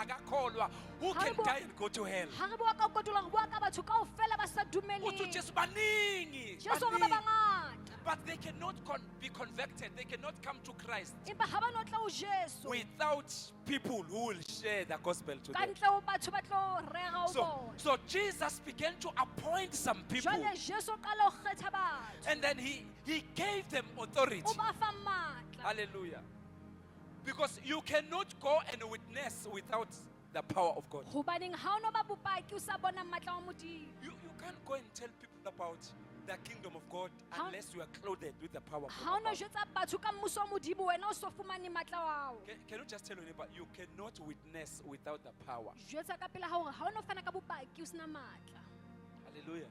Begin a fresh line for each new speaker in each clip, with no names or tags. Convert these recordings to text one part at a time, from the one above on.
bangakholwa, who can die and go to hell?
ha re bua ka ho kotula re bua ka batho kaofela ba sa dumeleng.
Uthi uJesu baningi,
Jesu hore ba
baningi.
bangata
But they cannot be converted. They cannot come to Christ
empa ha ba no tla ho Jesu
without people who will share the gospel to
ka
them.
ntle ho batho ba tlo rera ho bona.
So Jesus began to appoint some people,
Jwale Jesu o qala ho kgetha batho
and then he gave them authority.
o ba fa matla.
Hallelujah. Because you cannot go and witness without the power of God.
Hobaneng ha o no ba bopaki o sa bona matla wa Modimo.
You can't go and tell people about the kingdom of God
How-
unless you are clothed with the power of
Ha o no
God.
jwetsa batho ka mmuso wa Modimo wena o so fumane matla wa hao.
Can you just tell your neighbor, you cannot witness without the power?
Jwetsa ka pela ha hore ha o no fana ka bopaki o sena matla.
Hallelujah.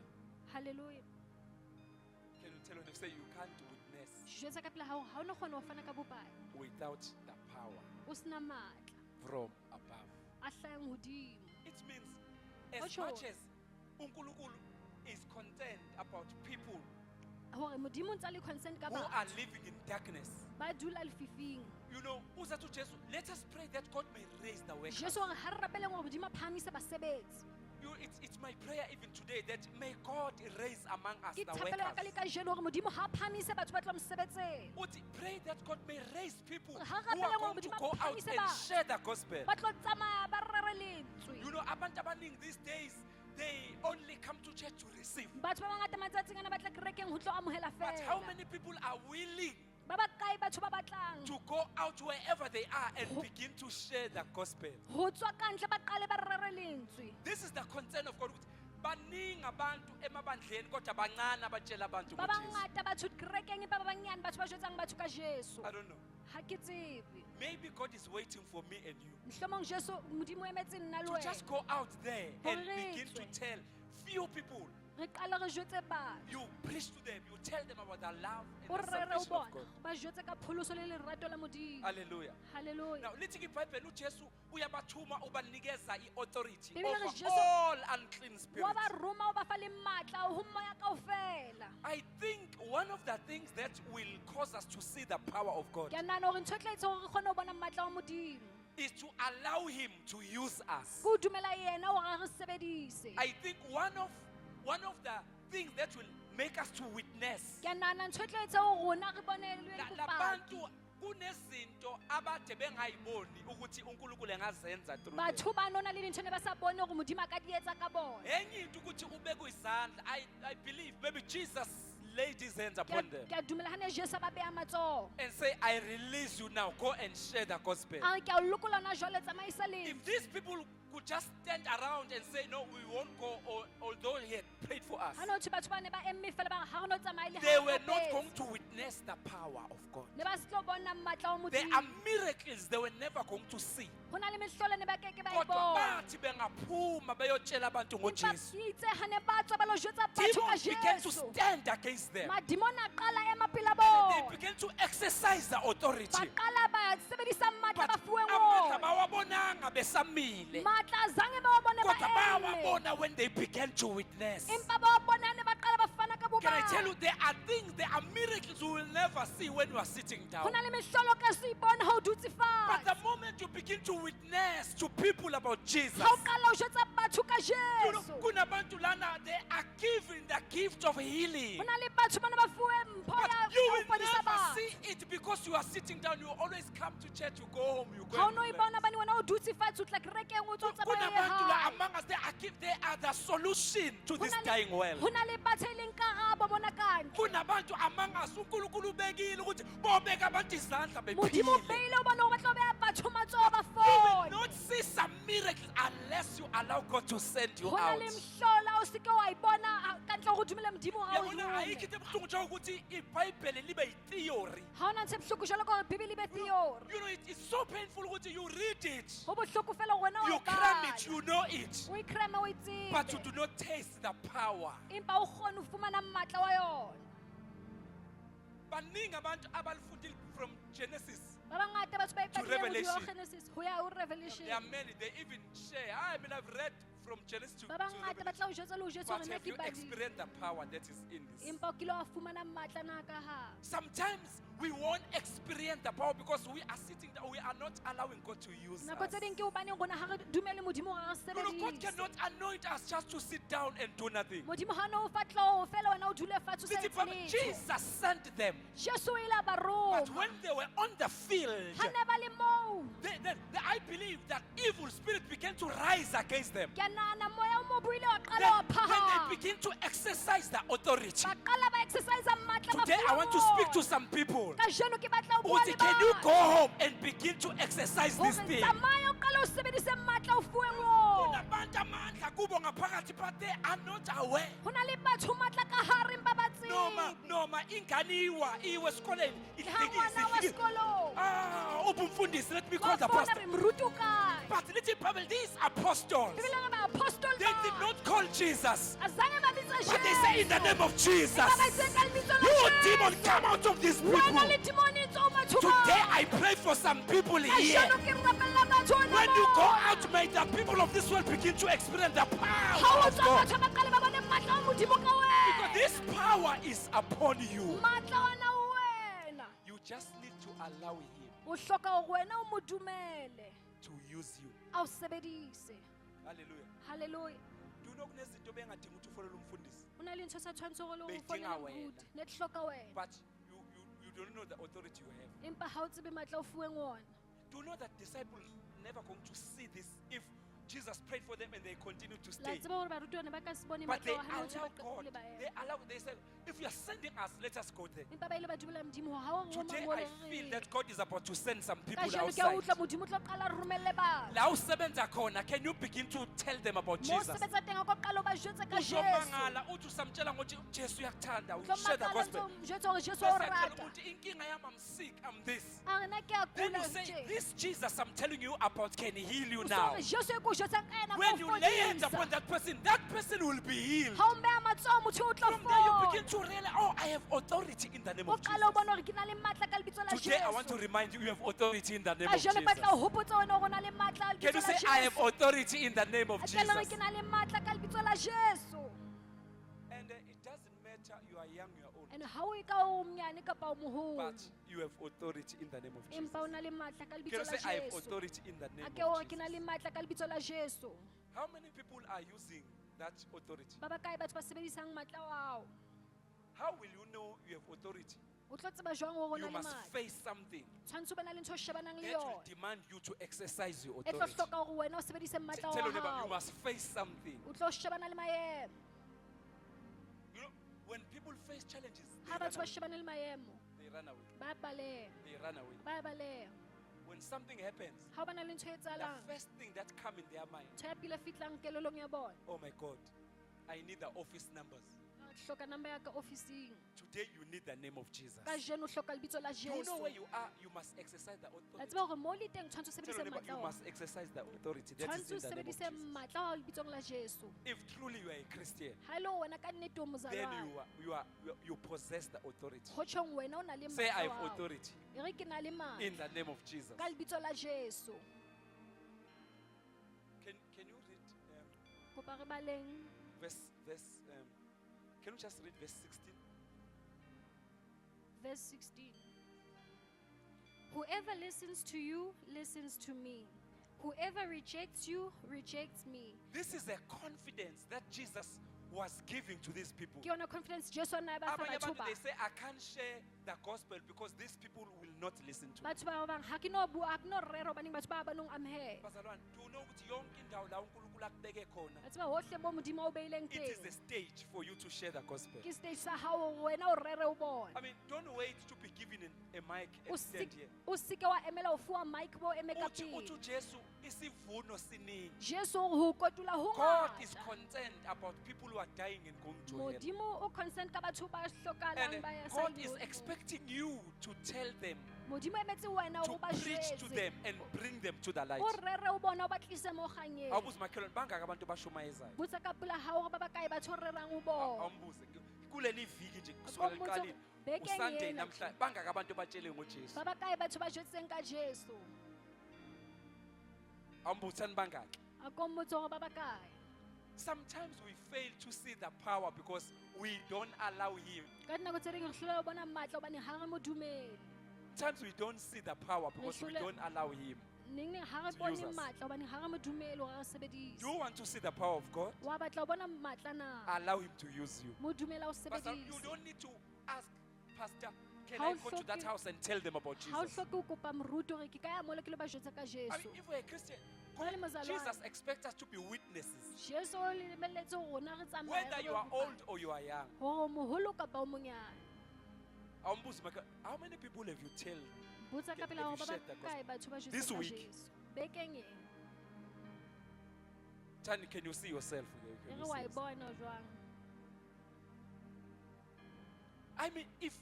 Hallelujah.
Can you tell your neighbor, say you can't witness
Jwetsa ka pela ha hore ha o no kgona ho fana ka bopaki
without the power
o sena matla
from above?
a hlahang hodimo.
It means as
Otsho.
much as uNkulunkulu is concerned about people
Hore Modimo o ntsa le concern ka
who are
batho
living in darkness,
ba dula lefifing.
you know, uza to Jesus, let us pray that God may raise the workers.
Jesu hore ha re rapeleng hore Modimo a phahamise basebetsi.
It's my prayer even today that may God raise among us
Ke
the
thapelo ya ka le
workers.
kajeno hore Modimo ha phahamise batho ba tla mosebetseng.
Pray that God may raise people
Ha
who
rapeleng
are
hore
going to
Modimo
go
a
out
phahamise
and
batho
share the gospel.
ba tlo tsamaya ba rere lentswe.
You know, abantu abaningi these days, they only come to church to receive.
Batho ba bangata matsatsing ana ba tla kerekeng ho tlo amohela
But how
fela.
many people are willing
Ba ba kae batho ba batlang
to go out wherever they are and begin to share the gospel?
ho tswa ka ntle ba qale ba rere lentswe.
This is the concern of God. Baningi abantu emabandleni kodwa bancane abatshela abantu
Ba
ngoJesu.
bangata batho kerekeng ba banyane batho ba jwetsang batho ka Jesu.
I don't know.
Ha ke tsebe.
Maybe God is waiting for me and you
Mohlomong Jesu Modimo o emetse nna le
to just
wena.
go out there and begin to
Hore
tell few people.
Re qala re jwetse batho.
You preach to them. You tell them about the love
O
and the
rere o
salvation of
bona.
God.
Ba jwetse ka pholoso le lerato la Modimo.
Hallelujah.
Hallelujah.
Now, lithi iBhayibheli uJesu uyabathuma ubanikeza iauthority
Bibele re
over
Jesu-
all unclean
Wa
spirits.
ba roma o ba fa le matla ho moya kaofela.
I think one of the things that will cause us to see the power of God
Ke a nahana hore ntho e tla etsa hore re kgone ho bona matla wa Modimo.
is to allow Him to use us.
Ke ho dumela yena hore a re sebedise.
I think one of the things that will make us to witness.
Ke a nahana ntho e tla etsa hore rona re bone le
Labantu
bopaki.
kunezinto abade bengayiboni ukuthi uNkulunkulu engazenza through them.
Batho ba nona le dintho ne ba sa bone hore Modimo a ka di etsa ka bona.
Enye into ukuthi ubeke izandla. I believe maybe Jesus laid his hands upon them
Ke a dumela ha ne Jesu a ba beha matsoho.
and say, I release you now, go and share the gospel.
A re ke a o lokola hona jwale tsamaisa le.
If these people could just stand around and say, no, we won't go, although he had prayed for us,
Ha no thwe batho ba ne ba emme fela ba re ha re no tsamaya le ha
they
re
were not
rapetse.
going to witness the power of God.
Ne ba se tlo bona matla wa
There
Modimo.
are miracles they were never going to see.
Ho na le mehlolo ne ba keke ba e
Kodwa
bona.
bathi bengaphuma bayotshela abantu
Empa
ngoJesu.
itse ha ne ba tswa ba lo jwetsa batho ka
Demons began to
Jesu.
stand against them.
Madimona a qala ema pela
They
bona.
began to exercise the authority.
Ba qala ba sebedisa matla
But
ba fuweng
amandla
ona.
bawabonanga besamile.
Matla zange ba wa bone ba
Kodwa
eme.
bawabona when they began to witness.
Empa ba wa bona ne ba qala ba fana ka
Can I tell
bopaki.
you, there are things, there are miracles you will never see when you are sitting
Ho
down.
na le mehlolo ka se ipone ha o dutse
But the
fatshe.
moment you begin to witness to people about Jesus,
Ha o qala o jwetsa batho ka
you know,
Jesu.
kunabantu lana, they are given the gift of healing.
Ho na le batho ba ne ba fuwe mpho
But
ya
you
ho
will
fodisa
never
batho.
see it because you are sitting down. You always come to church, you go home, you go
Ha o
and
no
relax.
ibona bane wena o dutse fatshe o tla kerekeng o tlo tsamaya
Kunabantu la
hae.
among us, they are the solution to this
Ho na le-
dying world.
ho na le batho e leng karabo mona kantle.
Kunabantu among us, uNkulunkulu ubekile ukuthi bobeka abantu izandla
Modimo o
bephile.
beile o bone hore ba tlo beha batho matsoho ba
You will
fone.
not see some miracles unless you allow God to send you
Ho na
out.
le mhlola o se ke wa e bona ka ntle hore o dumele Modimo hore a o
Yabona
rome.
ayikho into ebuhlungu njengoba ukuthi iBhayibheli libe yi-theory.
Ha hona ntho e bohloko jwalo ka hore Bibele e be theory.
You know, it's so painful ukuthi you read it,
Ho bohloko fela hore wena o
you
e
cram
bala.
it, you know it,
O e kreme o e
but you
tsebe.
do not taste the power.
Empa o kgone ho fumana matla wa yona.
Baningi abantu abalifundile from Genesis.
Ba bangata batho ba
To
ipadileng ho
Revelation.
Genesis ho ya ho Revelation.
There are many, they even share. I mean, I've read from Genesis to
ba bangata ba tla o jwetsa le o jwetsa
but
hore nna
have
ke
you
badile.
experienced the power that is in this?
Empa o kile wa fumana matla na ka hare.
Sometimes we won't experience the power because we are sitting there, we are not allowing God to use
Nako tse
us.
ding ke hobaneng rona ha re dumele modimo hore a re
No, no, God
sebedise.
cannot anoint us just to sit down and do nothing.
Modimo ha no o fa tlou fela wena o dule fatshe o sa
Listen,
etse
Papa,
letho.
Jesus sent them,
Jesu o ile a ba
but
roma.
when they were on the field,
Ha ne ba le moo.
I believe that evil spirit began to rise against them.
Ke a nahana moya o mobe o ile wa qala
Then,
wa
when they
phahama.
begin to exercise the authority,
Ba qala ba exercise matla
today I want to speak to some people.
Kajeno ke batla ho bua le
Can you
bona.
go home and begin to exercise this
Hore
thing?
tsamaya o qale o sebedise matla o fuweng wona.
Kunabantu amandla kubo ngaphakathi, but they are not aware.
Ho na le batho matla ka hare empa ba tsebe.
Noma inganiwa iwe esikoleni
Le ha ngwana wa sekolong.
ubumfundisi, let me
Ba
call the
fona
pastor.
re moruti o kae.
But little Bible, these apostles,
Bibele re ba apostol
they did
ba.
not call Jesus,
Azange ba bitsa
but they say in the name of Jesus.
Ba ba itse ka lebitso la
You
Jesu.
demon, come out of these people.
Wena le demoni tseo batho ba.
Today I pray for some people here.
Kajeno ke rapella batho hona
When you go
moo.
out, may the people of this world begin to experience the
Ha
power
o
of
tswa
God.
batho ba qale ba bone matla a modimo ka
Because
wena.
this power is upon you.
Matla ona o wena.
You just need to allow Him
O hloka hore wena o mo dumele.
to use you.
A o sebedise.
Hallelujah.
Hallelujah.
Do you know kunezinto bengadingi ukuthi ufolele umfundisi?
O na le ntho sa tshwanetse hore le o
Beyidinga
fonele
wena.
moruti. Ne di hloka wena.
But you don't know the authority you have.
Empa ha o tsebe matla o fuweng wona.
Do you know that disciples never going to see this if Jesus prayed for them and they continue to
La
stay?
tseba hore barutwana ba ka se bone
But they
matla wa hana o ntse
allow
ba
God.
qetile ba ema.
They say, if you are sending us, let us go there.
Empa ba ile ba dumela modimo hore ha o roma
Today
mole
I feel that God is about to send some people
Kajeno ke a
outside.
utlwa modimo o tlo qala re romelle batho.
La usebenza khona, can you begin to tell them about
Mo
Jesus?
sebetsa teng a ko qala o ba jwetse ka Jesu.
Uzomangala uthi usamtshela ngokuthi Jesu uyakuthanda,
Tlo
share the
makala
gospel.
ntso jwetse hore Jesu
Bese
o
akutshela
rata.
ukuthi inkinga yami, I'm sick, I'm this.
A re na ke a
Then
kula
you say,
tje.
this Jesus I'm telling you about can heal you
O
now.
so re Jesu e ko jwetsang ka ena
When
ka
you
o
lay hands
fodisa.
upon that person will be healed.
Ha o mbeha matsoho motho o tlo
From there you
fola.
begin to realize, oh, I have authority in the name
O
of
qala o
Jesus.
bona hore ke na le matla ka lebitso la
Today I want to
Jesu.
remind you, you have authority in the name of
Kajeno ke batla
Jesus.
ho hopotsa wena hore o na le matla ka
Can you
lebitso
say,
la
I have
Jesu.
authority in the name of
A ke le hore
Jesus?
ke na le matla ka lebitso la Jesu.
And it doesn't matter you are young, you are old,
And ha o e ka o monyane kapa o moholo.
but you have authority in the name of Jesus.
Empa o na le matla ka
Can
lebitso
you say,
la
I have
Jesu.
authority in the
A
name
ke
of
hore ke na le
Jesus?
matla ka lebitso la Jesu.
How many people are using that authority?
Ba ba kae batho ba sebedisang matla ao?
How will you know you have authority?
O tlo tseba jwang hore o na
You
le
must
matla?
face something
Tshwanetse o be na le ntho o shebanang le
that will
yona.
demand you to exercise your
E tlo
authority.
hloka hore wena o sebedise matla
Tell
wa
your neighbor, you
hao.
must face something.
O tlo shebana le maemo.
You know, when people face challenges, they
Ha
run
batho ba
away.
shebane le maemo,
They run away.
ba baleha,
They run away.
ba baleha.
When something happens,
Ha o ba na le ntho e
the
etsahalang,
first thing that come in their mind,
ntho ya pele e fihlang kelellong ya bona,
oh my God, I need the office numbers.
ke hloka number ya ka ofising.
Today you need the name of Jesus.
Kajeno o hloka lebitso la
You know
Jesu.
where you are, you must exercise the
La
authority.
tseba hore mo le teng tshwanetse o
Tell
sebedise
your neighbor,
matla
you
ao.
must exercise the authority that is
Tshwanetse o
in the name of
sebedise
Jesus.
matla ao lebitsong la Jesu.
If truly you are a Christian,
Ha ele hore wena ka nnete o
then
mozalwane.
you possess the authority.
Ho tjhong wena o na le
Say, I
matla
have
ao.
authority
E re ke na le matla
in the name of Jesus.
ka lebitso la Jesu.
Can you read
Kopa re baleng
can you just read verse 16?
verse 16. Whoever listens to you listens to me. Whoever rejects you rejects me.
This is a confidence that Jesus was giving to these people.
Ke yona confidence Jesu a na e ba fa
Abanye
batho
abantu,
ba.
they say, I can't share the gospel because these people will not listen to me.
Batho ba bang ha ke no bua ha ke no rera hobaneng batho ba ba nong amhela.
Bazalwane, do you know ukuthi yonke indawo la uNkulunkulu akubeke khona,
Batho ba hohle mo modimo o beileng
it is
teng.
the stage for you to share the gospel.
Ke stage sa hao hore wena o rere o bone.
I mean, don't wait to be given a mic
O
and stand
sik-
here.
o sike wa emela o fuwa mic bo eme ka
Uthi
pele.
Jesu isivuno siningi.
Jesu o re ho kotula ho
God is
ngata.
concerned about people who are dying and going to hell.
Modimo o concern ka batho ba hlokahalang
And
ba ya
God
sa
is
ile.
expecting you to tell them,
Modimo emetse wena
to
o ba
preach to
jwetse.
them and bring them to the light.
O rere o bona o ba tlise mo kganyeng.
Awubuze makhelwane, bangaka abantu bashumayezayo?
Botsa ka pela hao hore ba bakae batho o rerang o bona.
Awumbuze. Kuleli viki nje kusukela
Akombuza
liqalile.
bekeng
uSunday
yena
namhlanje bangaka abantu batshele ngoJesu?
Ba bakae batho ba jwetseng ka Jesu.
Awumbuze bangaki?
Akombotsa hore ba bakae.
Sometimes we fail to see the power because we don't allow Him.
Ka dinako tse ding re hloleha ho bona matla hobane ha re mo dumele.
Sometimes we don't see the power because we don't allow Him.
Neng neng ha re
To
bone
use us.
matla hobane ha re mo dumele hore re sebedise.
Do you want to see the power of God?
Wa batla ho bona matla na?
Allow Him to use you.
Mo dumela ho
Pastor, you
sebedisa.
don't need to ask, Pastor, can
How
I go to that
shocking.
house and tell them about
Ha o
Jesus?
hloke ho kopa moruti hore ke ka ya mole ke lo ba jwetsa ka
I
Jesu.
mean, if we're a Christian,
Re le mozalwane.
Jesus expects us to be witnesses.
Jesu o lebelletse hore rona re tsamaye.
Whether
re
you
lo
are
bopa.
old or you are young.
Hore o moholo kapa o monyane.
How many people have you tell?
Botsa ka
Have
pela
you
hore ba
shared the
bakae batho ba
This
jwetsa ka
week.
Jesu. Bekeng e.
Tani, can you see yourself?
E
Can
re
you
wa
see
e
yourself?
bona jwang.
I mean, if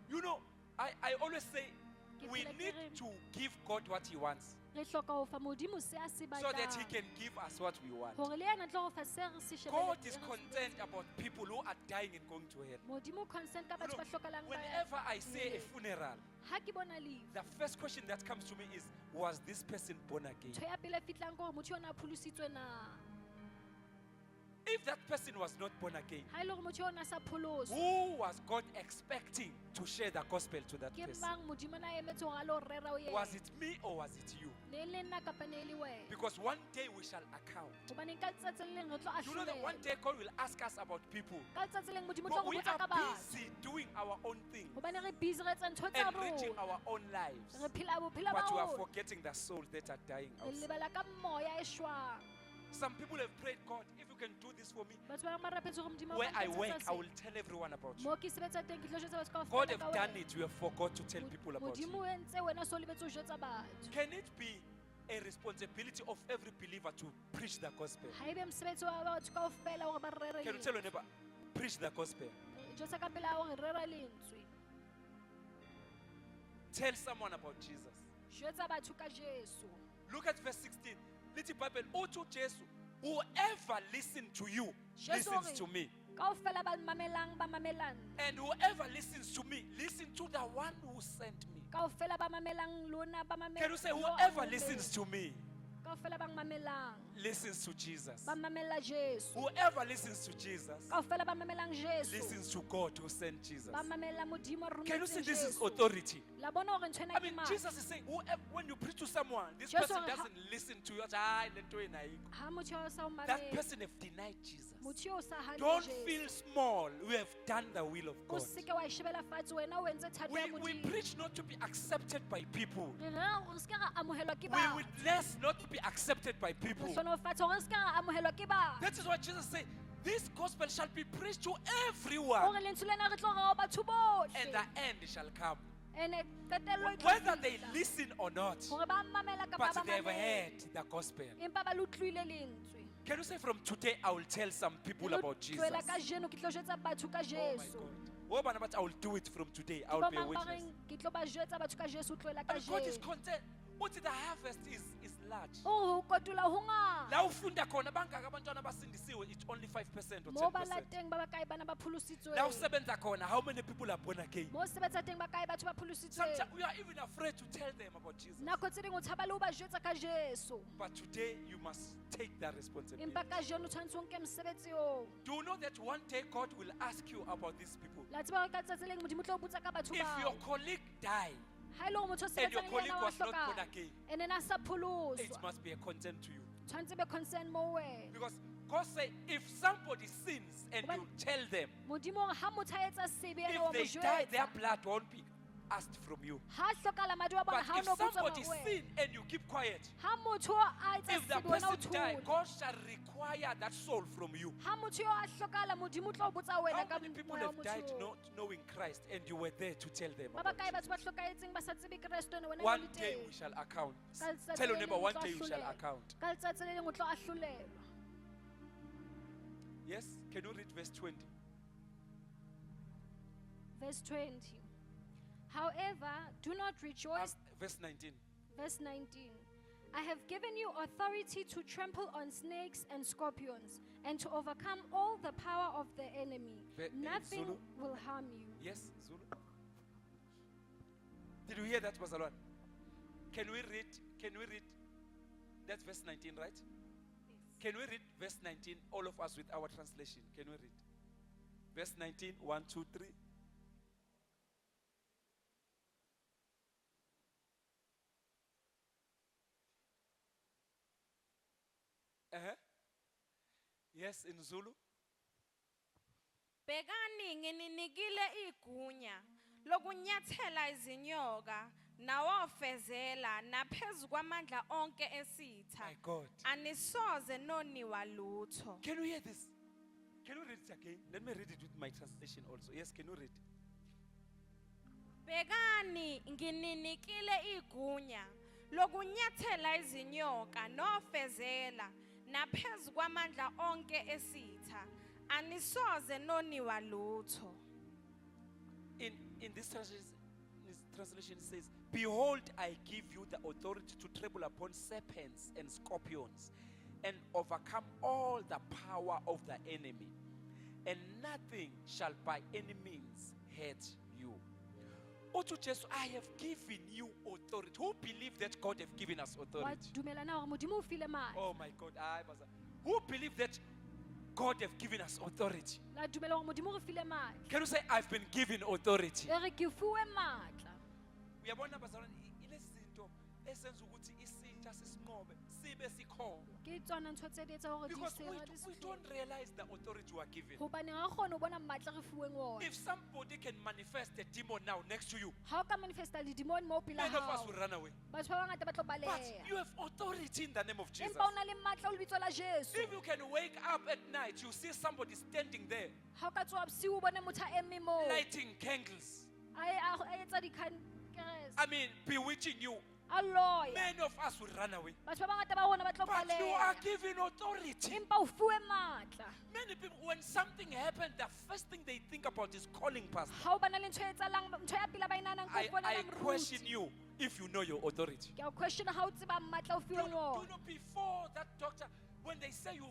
you know, I always say
Ke
we
phela ke
need
re-
to give God what He wants
Re hloka ho fa modimo se a se
so that He
batlang.
can give us what we want.
Hore le yena tlo go fa se re se shebeletseng,
God
re
is
se
concerned
sebetseng.
about people who are dying and going to hell.
Modimo o concerned ka
You
batho
know,
ba hlokahalang ba ya
whenever I say a
meleng.
funeral,
Ha ke bona leave,
the first question that comes to me is, was this person born again?
ntho ya pele e fitlang ke hore motho yona a pholositswe na.
If that person was not born again,
Ha e le hore motho yona a sa pholoswa,
who was God expecting to share the gospel to that
ke
person?
mang modimo na emetse hore a lo rera o
Was
yena?
it me or was it you?
Ne e le nna kapa ne e le wena?
Because one day we shall account.
Hobaneng ka letsatsi le leng re tlo
You know that one
ahlolelwa.
day God will ask us about people.
Ka letsatsi le leng modimo o tlo
But
re
we
botsa
are
ka batho.
busy doing our own thing,
Hobane re busy re etsa ntho tsa
enriching
rona.
our own lives.
Re phela bophelo ba
But we are
rona.
forgetting the souls that are dying
Re
outside.
lebala ka moya e shwang.
Some people have prayed, God, if you can do this for me,
Batho ba bang ba rapetse hore modimo o
where
ka
I
nketsetsa
work, I
se.
will tell everyone about you.
Mo ke sebetsa teng ke tlo jwetsa batho kaofela
God
ka
have done
wena.
it, you have forgot to tell people about
Modimo
you.
o entse wena so lebetse ho jwetsa batho.
Can it be a responsibility of every believer to preach the gospel?
Ha ebe mosebetsi wa batho kaofela hore ba rere
Can you tell your
lentswe.
neighbor, preach the gospel?
Jwetsa ka pela hore rera lentswe.
Tell someone about Jesus.
Jwetsa batho ka Jesu.
Look at verse 16. Little Bible, Oto Jesu, whoever listens to you,
Jesu
listens
hore
to me.
kaofela ba mamelang ba mamelang.
And whoever listens to me, listen to the one who sent me.
Kaofela ba mamelang lona ba mamelang.
Can you say, whoever listens to me,
Kaofela ba mamelang
listens to Jesus?
ba mamela Jesu.
Whoever listens to Jesus,
Kaofela ba mamelang Jesu.
listens to God who sent Jesus.
Ba mamela modimo a
Can you see
rometseng
this is
Jesu.
authority?
La bona hore ntho ena
I
ke
mean,
mang.
Jesus is saying, whoever, when you preach to someone, this
Jesu
person
hore ha-
doesn't listen to you. "Ah, let go in a ego."
Ha motho o sa o
That
mamela.
person have denied Jesus.
Motho o sa hane
Don't
Jesu.
feel small. We have done the will of
O
God.
seke wa e shebela fatshe wena o entse thato ya
We
modimo.
preach not to be accepted by people.
Re rera hore seke ra amohelwa ke
We
batho.
witness not to be accepted by
Re
people.
hlohonolofatsa hore seke ra amohelwa ke batho.
That is why Jesus said, this gospel shall be preached to
Hore
everyone,
lentswe lena re tlo rera ho batho bohle.
and the end shall come.
Ene qetello e tlo
Whether they
fihla.
listen or not,
Hore ba mamela kapa
but
ba
they have
mamele.
heard the gospel.
Empa ba le utlwile lentswe.
Can you say from today, I will tell some people
Le
about Jesus?
tlohela kajeno ke tlo jwetsa batho ka
Oh my
Jesu.
God. Oh, but I will do it from today. I
Ke
will
bo
be a
mang ba
witness.
reng ke tlo ba jwetsa batho ka Jesu, o tlohela
And God is
kajeno.
content. What the harvest is large.
O ho kotula ho ngata.
La ufunda khona bangaka abantwana abasindisiwe, it's only 5% or
Mo ba
10%.
lateng ba bakae bana ba pholositsweng.
La usebenza khona, how many people are born again?
Mo sebetsa teng bakae batho ba pholositsweng.
Sometimes we are even afraid to tell them about Jesus.
Nako tse ding o tshaba le ho ba jwetsa ka Jesu.
But today you must take that responsibility.
Empa kajeno o tshwanetse o nke mosebetsi oo.
Do you know that one day God will ask you about these people?
La tseba hore ka letsatsi le leng modimo o tlo o botsa ka batho
If your
bao.
colleague die,
Ha e le hore motho o
and your
sebetsang le
colleague
yena wa
was not born
hloka.
again,
And then a sa
it
pholoswa.
must be a concern to you.
Tshwanetse be concern mo wena.
Because God say, if somebody sins and you tell them,
Modimo hore ha motho a etsa sebe ene wa mo
if they die, their
jwetsa.
blood won't be asked from you.
Ha hlokahala madi wa bona
But
ha o
if
no botswa
somebody
hore wena.
sin and you keep quiet,
Ha motho a etsa
if the
sebe wena o
person die,
thole.
God shall require that soul from you.
Ha motho yo a hlokahala modimo o tlo o botsa
How
wena ka
many people
moya wa
have died
motho oo.
not knowing Christ and you were there to tell them
Ba
about
bakae
Jesus?
batho ba hlokahetseng ba sa tsebe Keresto ene wena o
One
le
day
teng.
we shall account.
Ka letsatsi
Tell your
le
neighbor,
leng o
one
tlo
day you shall
hloleha.
account.
Ka letsatsi le leng o tlo ahlolelwa.
Yes? Can you read verse 20?
Verse 20. However, do not rejoice.
Verse 19.
Verse 19. I have given you authority to trample on snakes and scorpions and to overcome all the power of the enemy. Nothing
Zulu?
will harm you.
Yes, Zulu? Did you hear that, Pastor? Can we read? That's verse 19, right?
Yes.
Can we read verse 19, all of us with our translation? Can we read? Verse 19, 1, 2, 3. Yes, in Zulu.
Bhekani ngininikile igunya lokunyathela izinyoka nawofezela naphezu kwamandla onke esitha.
My God.
Anisoze noniwa lutho.
Can you hear this? Can you read it again? Let me read it with my translation also. Yes, can you read?
Bhekani ngininikile igunya lokunyathela izinyoka nofezela naphezu kwamandla onke esitha. Anisoze noniwa lutho.
In this translation it says, behold, I give you the authority to trample upon serpents and scorpions and overcome all the power of the enemy, and nothing shall by any means hurt you. Otu Jesu, I have given you authority. Who believe that God have given us
Wa
authority?
dumela na hore Modimo o file matla.
Oh my God. Who believe that God have given us authority?
La dumela hore Modimo o file matla.
Can you say, I've been given authority?
E re ke fuwe matla.
Uyabona bazalwane, ilezi zinto esenza ukuthi isitsha sisinqobe sibe sikhona.
Ke tsona ntho tse di etsa hore di
Because
se re di
we don't realize the authority we are given.
hobane ga kgone ho bona matla re fuweng ona.
If somebody can manifest a demon now next to you,
Ha o ka manifesta le demon mo pela
many of us
hao.
will run away.
Batho ba bangata ba tlo
But
baleha.
you have authority in the name of Jesus.
Empa o na le matla o lebitso la Jesu.
If you can wake up at night, you see somebody standing there,
Ha o ka tsoha bosiu o bone motho a eme moo.
lighting candles.
A etsa dikhankerese.
I mean, bewitching you.
A loya.
Many of us will run away.
Batho ba bangata ba rona ba tlo
But you are
baleha.
given authority.
Empa o fuwe matla.
Many people, when something happens, the first thing they think about is calling pastor.
Ha o bana le ntho e etsahalang, ntho ya pele ba e nahanang ke ho
I
founela moruti.
question you if you know your authority.
Ke a o question ha o tseba matla o
Do
fuweng
you know
ona.
before that doctor, when they say you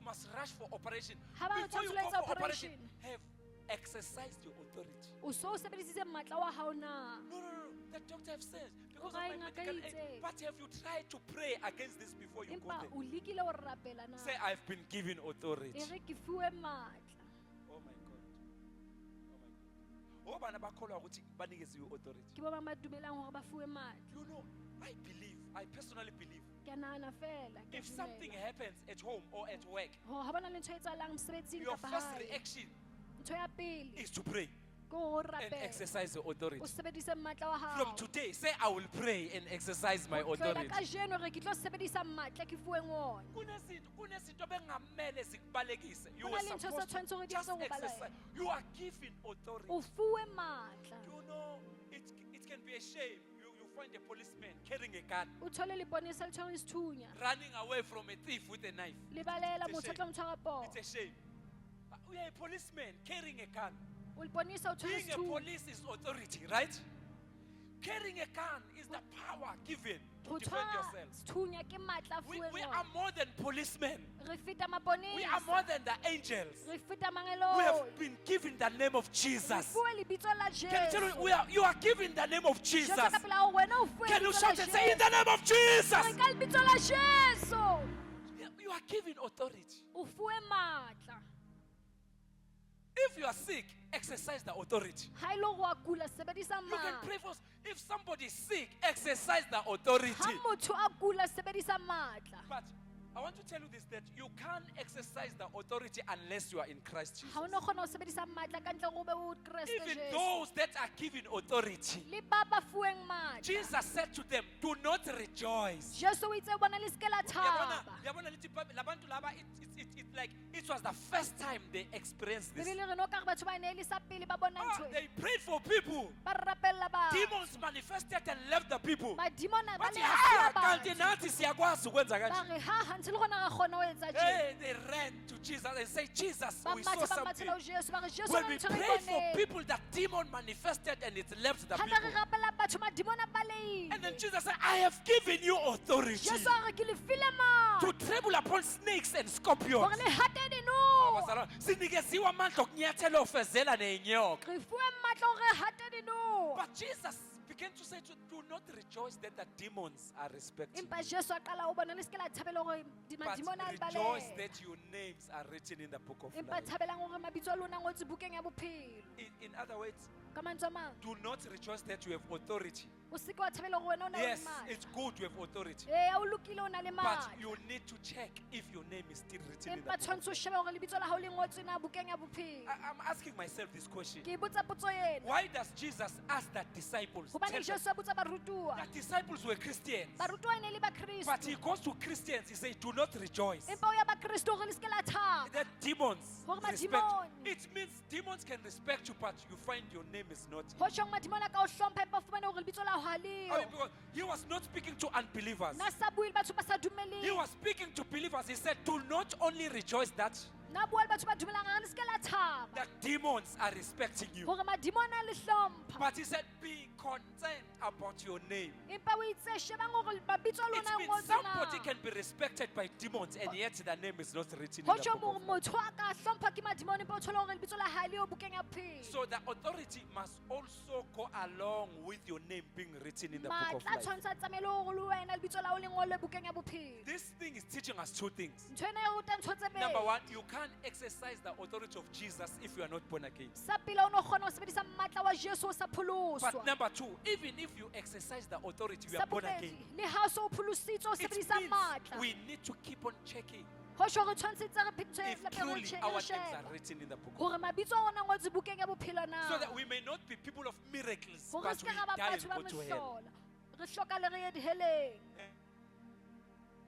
must rush for operation,
Ha ba
before you
tshwanetse
go
ho etsa
for operation,
operation.
have exercised your authority.
O so o sebedisitse matla wa hao na.
No. The doctor have said because of
Ora
my
e ngaka
medical
e
aid.
itse.
But have you tried to pray against this before you go
Empa
there?
o lekile ho rapela na.
Say, I've been given authority.
E re ke fuwe matla.
Oh my God. Oh my God. Obana bakholwa ukuthi banikeze you authority.
Ke ba bang ba dumelang hore ba fuwe matla.
You know, I personally believe,
Ke a nahana fela. ke a
if something
dumela.
happens at home or at work,
Ha bana le ntho e etsahalang mosebetsing
your
kapa
first
hae.
reaction
Ntho ya pele
is to pray
ke ho
and
rapela.
exercise your authority.
O sebedise matla wa hao.
From today, say, I will pray and exercise my
Ho tlohela
authority.
kajeno re ke tlo sebedisa matla ke fuweng ona.
Kunezinto bekungamele zikubalekise. You
Hona
are
le ntho tse
supposed to
tshwanetse hore di
just
etse ho
exercise.
baleha.
You are given authority.
O fuwe matla.
You know, it can be a shame. You find a policeman carrying a gun,
O thole leponesa le tshware sethunya.
running away from a thief with a knife.
Le balehela
It's a
motho a tlo mo tshwara poho.
It's a shame. We are a policeman carrying a gun.
O leponesa o tshware
Being a
sethunya.
police is authority, right? Carrying a gun is the power given to
Ho
defend
tshwara
yourself.
sethunya ke matla a
We
fuweng
are
ona.
more than policemen.
Re feta
We are more
maponesa.
than the angels.
Re feta
We
mangeloi.
have been given the name of
Re
Jesus.
fuwe lebitso la
Can you tell
Jesu.
me you are given the name of
Jesu
Jesus?
ka pela hao wena o fuwe
Can you
lebitso
shout
la
and say in
Jesu.
the name of
Re
Jesus?
ka lebitso la Jesu.
You are given authority.
O fuwe matla.
If you are sick, exercise the authority.
Ha e le hore wa kula sebedisa
You can
matla.
pray for us. If somebody is sick, exercise the authority.
Ha motho a kula sebedisa matla.
But I want to tell you this, that you can't exercise the authority unless you are in Christ Jesus.
Ha o no kgona ho sebedisa matla ka ntle hore o be o Kreste
Even
Jesu.
those that are given authority,
Le ba ba fuweng matla.
Jesus said to them, do not rejoice.
Jesu o itse bona le ske la thaba.
Yabona lithi labantu laba, it's like it was the first time they experienced this.
Bebele re no ka re batho ba ne le sa pele ba bona ntho e.
They prayed for people.
Ba rapella ba.
Demons manifested and left the people.
Badimona ba
But
ne a siya
kanti
batho.
nathi siyakwazi ukwenza
Ba
kanje.
re ha ha ntse le gona ga kgona ho etsa tje.
Hey, they ran to Jesus and say, Jesus,
Ba
we saw
matha ba
something.
mathela ho Jesu ba re Jesu
When
re
we
ntho re
prayed for
boneng.
people, that demon manifested and it left the
Ha
people.
ne re rapella batho madimona ba leile.
And then Jesus said, I have given you authority
Jesu a re ke le file matla.
to trample upon snakes and scorpions.
Hore le hate dino.
Abazalwane, sinikeziwe amandla okunyathela ofezela nenyoka.
Re fuwe matla hore re hate dino.
But Jesus, began to say, do not rejoice that the demons are respecting
empa
you,
Jesu a qala ho bona le se ke la thabela hore
but
madimona a le
rejoice
balela.
that your names are written in the book of
Empa
life.
thabelang hore mabitso a lona a ngotswe bukeng ya bophelo.
In other words,
Ka mantswe a mang,
do not rejoice that you have authority.
o se ke wa thabela hore wena o na le
Yes,
matla.
it's good to have authority,
Ee, o lokile o na le
but
matla.
you need to check if your name is still written in the
Empa
book of
tshwanetse o
life.
shebe hore lebitso la hao le ngotswe na bukeng ya bophelo.
I'm asking myself this question.
Ke ipotsa potso ena.
Why does Jesus ask the disciples?
Hobane
Tell them,
Jesu a botsa barutuwa.
the disciples were Christians,
Barutuwa e ne le ba
but he
Kristo.
goes to Christians. He says, "Do not rejoice."
Empa o ya ba Kristo hore le se ke la thaba.
That demons
Hore
respect.
madimoni.
It means demons can respect you, but you find your name is not.
Ho tjhong madimona ka o hlompha empa o fumane hore lebitso la hao ha
I mean,
leyo.
because he was not speaking to unbelievers.
Na sa bue le batho ba sa
He
dumeleng.
was speaking to believers. He said, "Do not only rejoice that
Na bua le batho ba dumelang hore le se ke la thaba.
the demons are respecting you,
Hore madimona a le hlompha.
but he said, be concerned about your name."
Empa o itse shebang hore mabitso a
It
lona a
means
ngotswe
somebody
na.
can be respected by demons, and yet the name is not written
Ho
in the
tjho
book of
hore
life.
motho a ka hlompha ke madimoni empa o thole hore lebitso la hae le yo bukeng ya bophelo.
So the authority must also go along with your name being written in the book of
Matla a
life.
tshwanetse a tsamaele hore le wena lebitso la hao le ngolwe bukeng ya bophelo.
This thing is teaching us two things.
Ntho ena e ruta ntho tse
Number
pedi.
one, you can't exercise the authority of Jesus if you are not born again.
Sa pele o no kgona ho sebedisa matla wa Jesu o sa pholoswa.
But number two, even if you exercise the authority, you
Sa
are born
bobedi,
again.
le ha o se o pholositswe o
It
sebedisa
means
matla.
we need to keep on checking
Ho tjho re tshwanetse re phetse
if
le pele
truly
re
our names
sheba
are written in the book of
hore mabitso a rona a ngotswe bukeng ya bophelo na.
so that we may not be people of miracles,
Hore
but
se
we
ka ra ba
die and
batho ba
go to hell.
mehlola. Re hloka le re ye diheleng.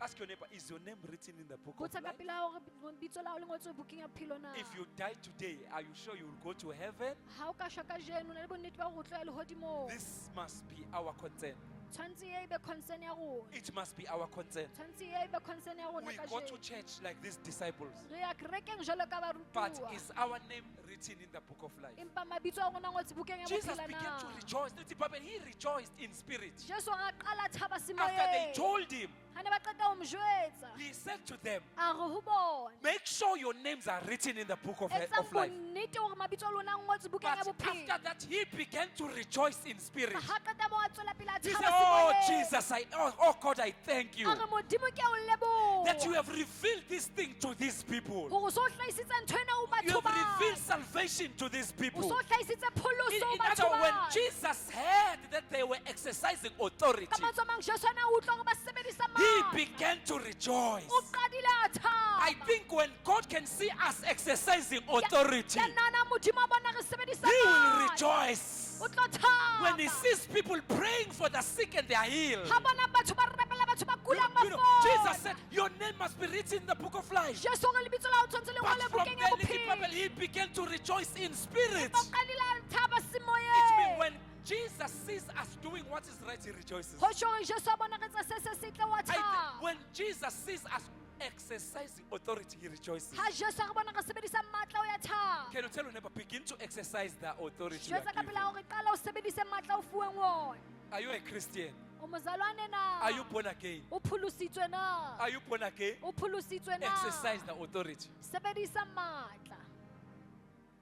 Ask your neighbor, is your name written in the book of
Botsa ka
life?
pele ha hore lebitso la hao le ngotswe bukeng ya bophelo na.
If you die today, are you sure you will go to heaven?
Ha o ka shwa kajeno, o na le bonnete ba hore o tlo ya lehodimong.
This must be our concern.
Tshwanetse e be concern ya rona.
It must be our concern.
Tshwanetse e be concern ya rona
We go to
kajeno.
church like these disciples,
Re ya kerekeng jwalo ka
but
barutuwa.
is our name written in the book of life?
Empa mabitso a rona a ngotswe bukeng ya
Jesus
bophelo
began to
na.
rejoice. The Bible, he rejoiced in spirit.
Jesu a qala thaba
After they
semoyeng.
told him,
Ha ne ba qeta ho mo jwetsa.
he said to them,
A re ho bona.
make sure your names are written in the book of
Etsang
life.
bonnete hore mabitso a lona a ngotswe bukeng ya
But
bophelo.
after that, he began to rejoice in spirit.
Ha qeta moo a tswela pele a
He
thaba
said, "Oh
semoyeng.
Jesus, oh God, I thank you
A re Modimo ke a o leboha.
that you have revealed this thing to these people.
Hore o so hlahisitse ntho ena ho
You
batho
have revealed
ba.
salvation to these
O
people."
so hlahisitse pholoso ho
In
batho
other words, when
ba.
Jesus heard that they were exercising authority,
Ka mantswe a mang Jesu ana a utlwa hore ba sebedisa
he
matla.
began to rejoice.
O qadile a thaba.
I think when God can see us exercising authority,
Ya nana Modimo a bona re sebedisa
he will
matla.
rejoice.
O tlo thaba.
When he sees people praying for the sick and they are healed.
Ha bona batho ba rapela batho ba kulang
You know,
mafole.
Jesus said, your name must be written in the book of life.
Jesu hore lebitso la hao tshwanetse le
But
ngolwe
from
bukeng ya
there, little Bible,
bophelo.
he began to rejoice in spirit.
O qadile a thaba
It means
semoyeng.
when Jesus sees us doing what is right, he rejoices.
Ho tjho hore Jesu a bona re etsa se se setle wa
I think
thaba.
when Jesus sees us exercising authority, he rejoices.
Ha Jesu a re bona re sebedisa matla o ya thaba.
Can you tell your neighbor, begin to exercise the authority you are
Jwetsa ka
given?
pela hore qala o sebedise matla o fuweng ona.
Are you a Christian?
O mozalwane na.
Are you born again?
O pholositswe na.
Are you born again?
O pholositswe na.
Exercise the authority.
Sebedisa matla.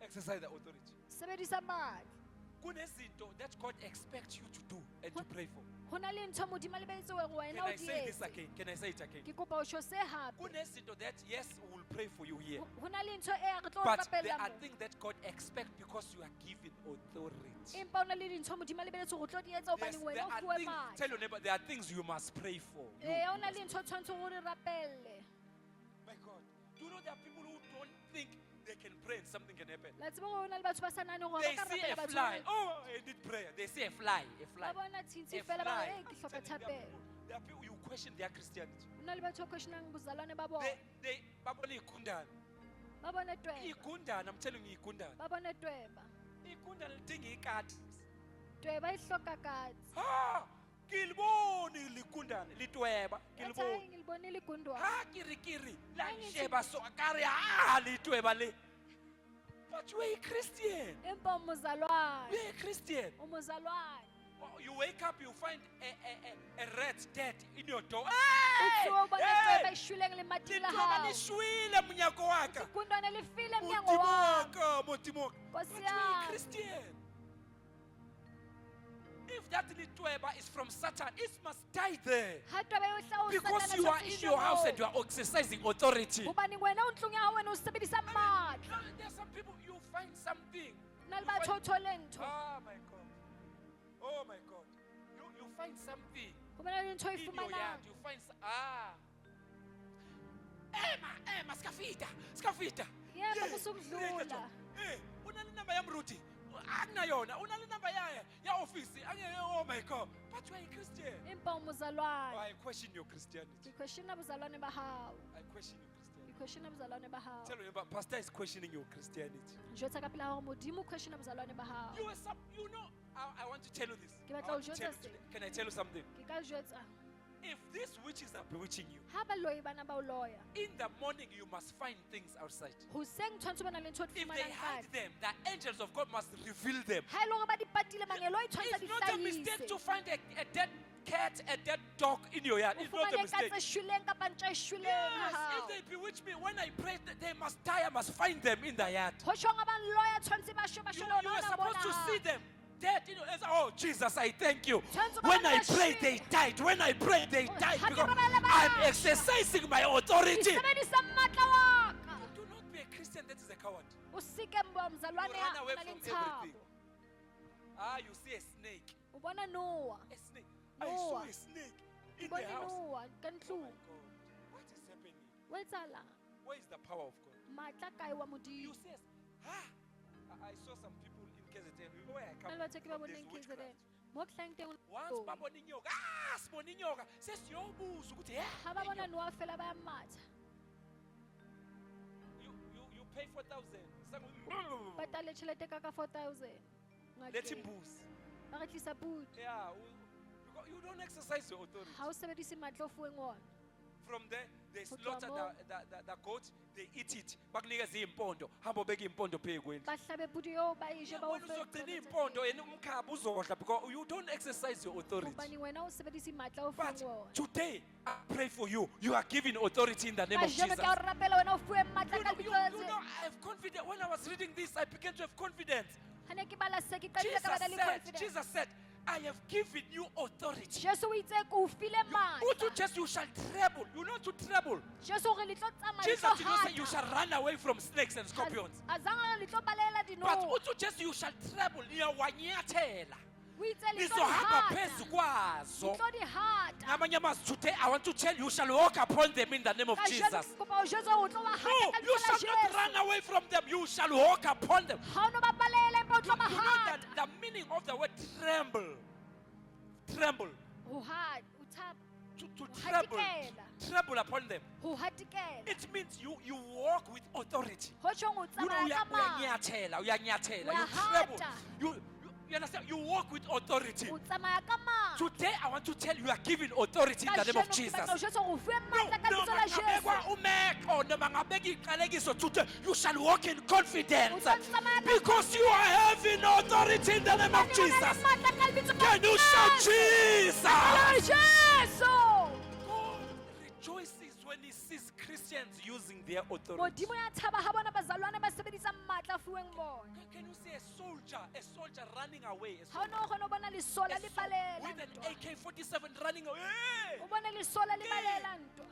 Exercise the authority.
Sebedisa matla.
Kunezinto that God expects you to do and to pray for.
Ho na le ntho Modimo a lebelletse hore
Can
wena o
I
di
say this
etse.
again? Can I say it again?
Ke kopa o tjho se hape.
Kunezinto that, yes, we will pray for you here.
Ho na le ntho e re tlo o
But there
rapella
are
mo.
things that God expects because you are given authority.
Empa o na le dintho Modimo a lebelletse hore o tlo di etsa
Yes,
hobane
there
wena o
are
fuwe
things,
matla.
tell your neighbor, there are things you must pray for. You
O na
must
le ntho o tshwanetse hore o di rapelle.
My God. Do you know there are people who don't think they can pray and something can happen?
La tseba hore ho na le batho ba sa nahane hore
They
ba ka
see
rapella
a
batho
fly.
ba-
Oh, I need prayer. They see a fly. A fly.
ba bona tshintshi
A
fela ba
fly.
re ke
I'm
hloka
telling you,
thapelo.
there are people you question their Christianity.
Ho na le batho ba questionang bozalwane ba bona.
They babone igundana.
Ba bone tweba.
Igundana, I'm telling you igundana.
Ba bone tweba.
Igundana lidinga ikati.
Tweba e hloka katse.
Ha! Kiliboni ligundana litweba. Kiliboni.
Etsang le bone le gondwana.
Ha kiri la sheba so akare ha litweba le. But you are a Christian.
Empa o mozalwane.
You are a Christian.
O mozalwane.
You wake up, you find a rat dead in your door.
O
Hey!
tsoha o bona
Hey!
tweba e shweleng le mateng la
Litweba
hao.
le shwele monyako wa ka.
Gondwana le file mnyango wa.
Motimo. But
Nkosi
you are a
yami.
Christian. if that litweba is from Satan, it must die there.
Ha taba eo hlaha ho
Because
Satana,
you are
tshwantse
in
e
your
shwe
house
moo.
and you are exercising authority.
Hobane wena o ntlong ya hao wena o sebedisa matla.
There are some people, you find something.
Hona le
You
batho o
find-
thole ntho.
Oh my God. Oh my God. You find something
Ho bana le ntho o e
in your
fumanang.
yard. You find Emma, skafita.
Yebo kusukudlula.
Una le number ya mruti. Akunayona. Una le number ya office. Oh my God. But you are a Christian.
Empa
Oh,
umuzalwane.
I question your Christianity.
Iquestiona buzalwane ba hao.
I question your Christianity.
Iquestiona buzalwane ba hao.
Tell me, but Pastor is questioning your Christianity.
Jwetsa ka pela hore modimo o questiona buzalwane ba hao.
You know, I want to tell you this.
Ke
I
batla
want
ho
to tell
jwetsa
you
se.
today. Can I tell you something?
Ke ka o jwetsa.
If these witches are bewitching you,
Ha baloi bana ba o loya.
in the morning you must find things outside.
Hoseng tshwantse bana le ntho o di
If they
fumanang
hide
kae.
them, the angels of God must reveal them.
Ha e le hore ba di patile mangelo e tshwantse
It's
di
not a mistake to
hlahise.
find a dead cat, a dead dog in your yard.
O
It's not a
fumane ka
mistake.
tse shweleng kapa ntja e shweleng ha
Yes,
hao.
if they bewitch me, when I pray, they must die. I must find them in the yard.
Ho tjhong ba loya tshwantse ba shwe ba
You,
shwele
you
ona
are
ona
supposed to
bona.
see them dead. You know, it's, oh, Jesus, I thank you.
Tshwantse ba
When
bona
I
ba
prayed,
shwe.
they died. When I prayed, they
Oh,
died
ha ke
because
ba bala ba
I'm
shwa.
exercising my
Ke
authority.
sebedisa matla wa ka.
Do not be a Christian that is a coward.
O seke mbo
You
mzalwane
run
ya
away
na le
from
ntshabo.
everything. You see a snake.
O bona Noah.
A snake. I saw
Noah.
a snake
Ke
in the
bone
house.
Noah ka
Oh my
ntlong.
God. What is happening?
Ho etsahalang?
Where is the power of God?
Matla kae wa
You
modimo.
say, I saw some people in KZN. Where I
Na
come
le batho ke ba
from,
boneng
there's
KZN.
witchcraft.
Mo ke hlahang teng o
Once
tloyi.
babona inyoka, sibona inyoka, sesiyobuza ukuthi
Ha ba bona Noah fela ba ya matha.
you pay 4,000.
Patale tjhelete ka 4,000.
Let
Ngakeng.
him boost.
Ba re tlisa pudi.
Yeah, because you don't exercise your authority.
Ha o sebedise matla o fuweng ona.
From there, they
Go
slaughter
tloha
the goat, they eat it. Bakunikeza impondo, hamba ubeke impondo phezu kwendlu.
Ba hlabe pudi eo ba e je ba o
Wena
fe.
uzogcina impondo yena umkhaba uzodla because you don't exercise your authority.
Hobane wena o sebedise matla o
But
fuweng ona.
today, I pray for you. You are given authority in the name of
Kajeno
Jesus.
ke a o rapela wena o fuwe matla
You
ka
know, you
lebitso
know, I have confidence. When I was reading this, I began to have confidence.
ha ne ke bala se ke qadile ka bana le confidence.
Jesus said, I have given you authority.
Jesu o itse ke o file
Utu
matla.
just you shall treble. You know to treble.
Jesu o re le tlo tsamaya le
Jesus
tlo
did not say you
hata.
shall run away from snakes and scorpions.
Azanga le tlo balela
But
dinoha.
utu just you shall treble. Niyawanyathela.
O itse le tlo di
Nizohamba
hata.
phezu kwazo.
Le tlo di hata.
Ngamanye amazwi, today I want to tell you, you shall walk upon them in the name of
Kajeno
Jesus.
ke kopa o jwetsa hore o tlo ba
No,
hata ka
you
lebitso la
shall not
Jesu.
run away from them. You shall walk upon them.
Ha o no ba balela empa o
You
tlo ba
know
hata.
the meaning of the word tremble. Tremble.
Ho hata, o thaba,
To
Ho
tremble.
hatikela.
Tremble upon them.
ho hatikela.
It means you walk with authority.
Ho tjhong o
You know,
tsamaya ka matla.
uyanyathela, you
Uya
tremble.
hata.
You understand? You walk with authority.
O tsamaya ka matla.
Today I want to tell you, you are given authority in the name of
Kajeno ke
Jesus.
batla ho jwetsa hore o fuwe
No,
matla ka
no,
lebitso la Jesu.
mangabekwa umeko, no mangabeki iqalekiso, today you shall walk in confidence
O tlo tsamaya ka
because you are having authority in the name of
Hobane o na le
Jesus.
matla ka lebitso la
Can you shout
Jesu?
Jesus?
Jesu.
God rejoices when he sees Christians using their authority.
Modimo ya thaba ha bona bazalwane ba sebedisa matla a fuweng bona.
Can you see a soldier running away? A
Ha o no kgona ho bona lesola le
soldier
balela
with an
ntwa.
AK-47 running away. Hey!
O bone lesola le balela ntwa.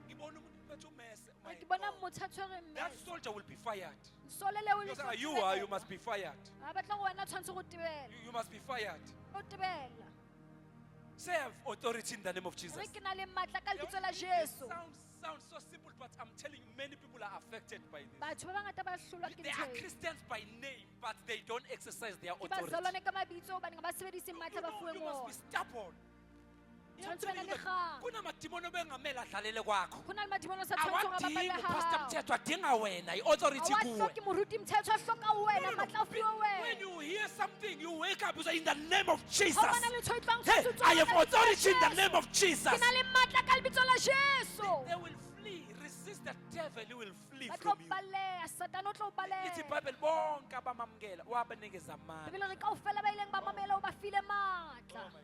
Ngibona umuntu uphethe ummese. My
Ke bona
God.
motho a tshwere
That
mmese.
soldier will be fired.
Lesole leo le
You
tlo
say, you
tebelwa.
must be fired.
Ha batla go wena tshwantse go tebela.
You must be fired.
O tebela.
Say I have authority in the name of Jesus.
Re ke na le matla ka lebitso la
It
Jesu.
sounds so simple, but I'm telling you, many people are affected by this.
Batho ba bangata ba hlolwa ke
They are
ntho e.
Christians by name, but they don't exercise their
Ke
authority.
bazalwane ka mabitso hobane ga ba sebedise matla ba fuweng
You must be
ona.
stubborn.
Tshwantse ba na le kgang.
Kuna madimoni bengamele adlalele kwakho.
Go na le madimo a sa tshwantseng a bapale
Awadingi
ha
upastor
hao.
Mthetho adinga wena i-authority
Ha wa
kuwe.
hloke moruti mthetho a hloka wena matla a fuwe
When
wena.
you hear something, you wake up, you say, in the name of Jesus.
Ha o bona le ntho e tlang
Hey,
tshwantse
I have
ka lebitso la
authority in the
Jesu.
name of Jesus.
Ke na le matla ka lebitso la Jesu.
They will flee. Resist the devil, he will flee
Ba tlo
from you.
baleha, Satane o tlo
Ithi
baleha.
iBhayibheli bonke abamamkela wabanikeza amandla.
Bebele re kaofela ba ileng ba mamela o ba file
Oh
matla.
my God.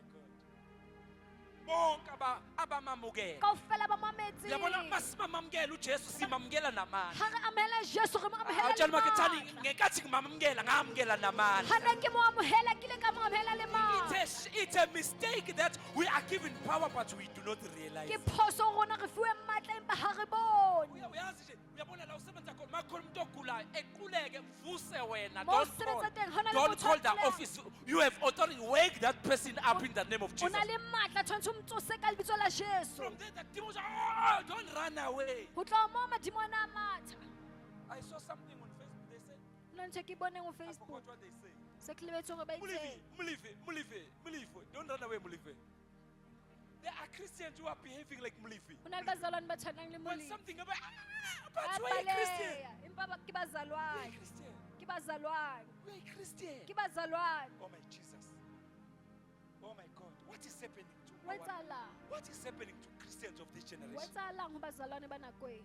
bonke abamamukela.
kaofela ba mametse
Uyabona masimamamukela uJesu simamukela namandla.
ha re amohela Jesu re mo amohela
Awutshela
le
makethani
matla.
ngekathi ngimamukela ngamukela namandla.
ha ne ke mo amohela ke ile ka mo amohela le matla.
It's a mistake that we are given power but we do not realize.
ke phoso rona re fuwe matla empa ha re bone.
Uyazi nje uyabona la usebenza khona makhona umuntu ogulayo equleke vuse wena.
Mo sebetsa teng, hona le
Don't
motho
call the
a kulang.
office. You have authority. Wake that person up in the name of
o
Jesus.
na le matla tshwanetse o mo tsose ka lebitso la Jesu.
From there the demons are, don't run away.
ho tloha moo madimo ana a matha.
I saw something on Facebook. They said,
Ho na le ntho e ke boneng ho
I
Facebook
forgot what they say.
se ke lebetse hore ba itseng.
Mulive. Don't run away, Mulive. There are Christians who are behaving like Mulive.
ho na le bazalwane ba tshwanang le
When
molemi.
something about,
Ba
but we're a Christian.
baleya, empa ke
We're a
bazalwane.
Christian.
Ke bazalwane.
We're a Christian.
Ke bazalwane.
Oh my Jesus. Oh my God. What is happening to
Ho etsahalang?
what is happening to Christians of this
Ho
generation?
etsahalang ho bazalwane ba nako e?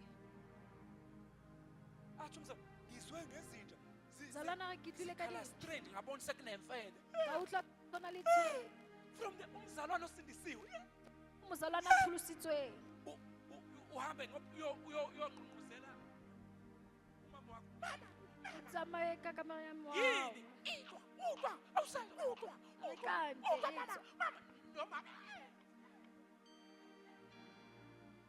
He's wearing ezinja.
Zalwana re ke tlile ka
Color
di-
strange. Ngabona sekunemfene.
ka utlwa hona le tshe.
From the umzalwane osindisiwe.
Mozalwane a pholositsweng.
Uhambe uyonqunquzela umama wakho. Mama,
O tsamaye ka kamera ya moao.
yini? Utlwa, awusali utlwa.
Kantle,
Mama,
etswa.
mama, no mama.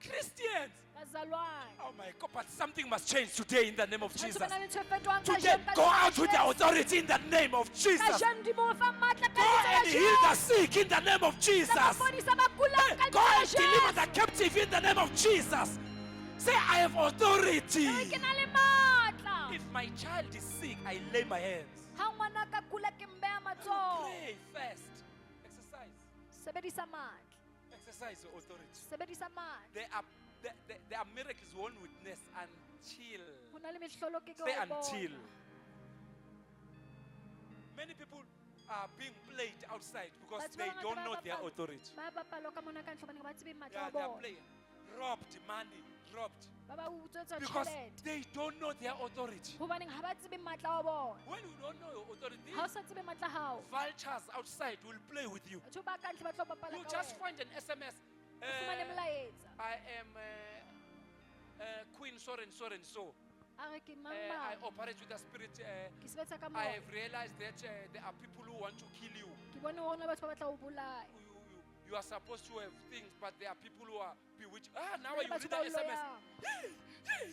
Christians.
Bazalwane.
Oh my God, but something must change today in the name of
Tshwanetse
Jesus.
ba na le ntho e fetohang ka
Today,
jeno ka
go
lebitso la
out with the
Jesu.
authority in the name of
Ka
Jesus.
jeno di mo fa matla ka
Go
lebitso la
and heal the
Jesu.
sick in the name of Jesus.
Sa maphodisa ba kulang ka
Go
lebitso la
and deliver the
Jesu.
captive in the name of Jesus. Say, I have authority.
Re ke na le matla.
If my child is sick, I lay my hands.
Ha ngwana ka kula ke mbeha matsoho.
Pray first. Exercise.
Sebedisa matla.
Exercise your authority.
Sebedisa matla.
There are miracles one witness until.
Ho na le mehlolo ke ke
Say
ho bona.
until. Many people are being played outside because
Batho ba
they
bangata
don't
ba
know their
bapala-
authority.
Ba bapala ka mona ka ntle hobane ha ba tsebe matla
Yeah,
a
they are
bona.
playing. Robbed money, robbed.
Ba ba utswetswa
Because
tjhelete.
they don't know their authority.
Hobaneng ha ba tsebe matla a bona.
When you don't know your authority,
Ha o sa tsebe matla a hao.
vultures outside will play with you.
Batho ba ka ntle ba tlo bapala
You
ka
just
wena.
find an SMS.
O fumane molaetsa.
I am Queen so and so and so.
A re ke mang
I
mang.
operate with the spirit.
Ke sebetsa ka
I
moya.
have realized that there are people who want to kill you.
Ke bone hore hona batho ba batla ho bolaya.
You are supposed to have things, but there are people who are bewitched. Now
Hona
you
le
read
batho ba
the
o
SMS.
loyang.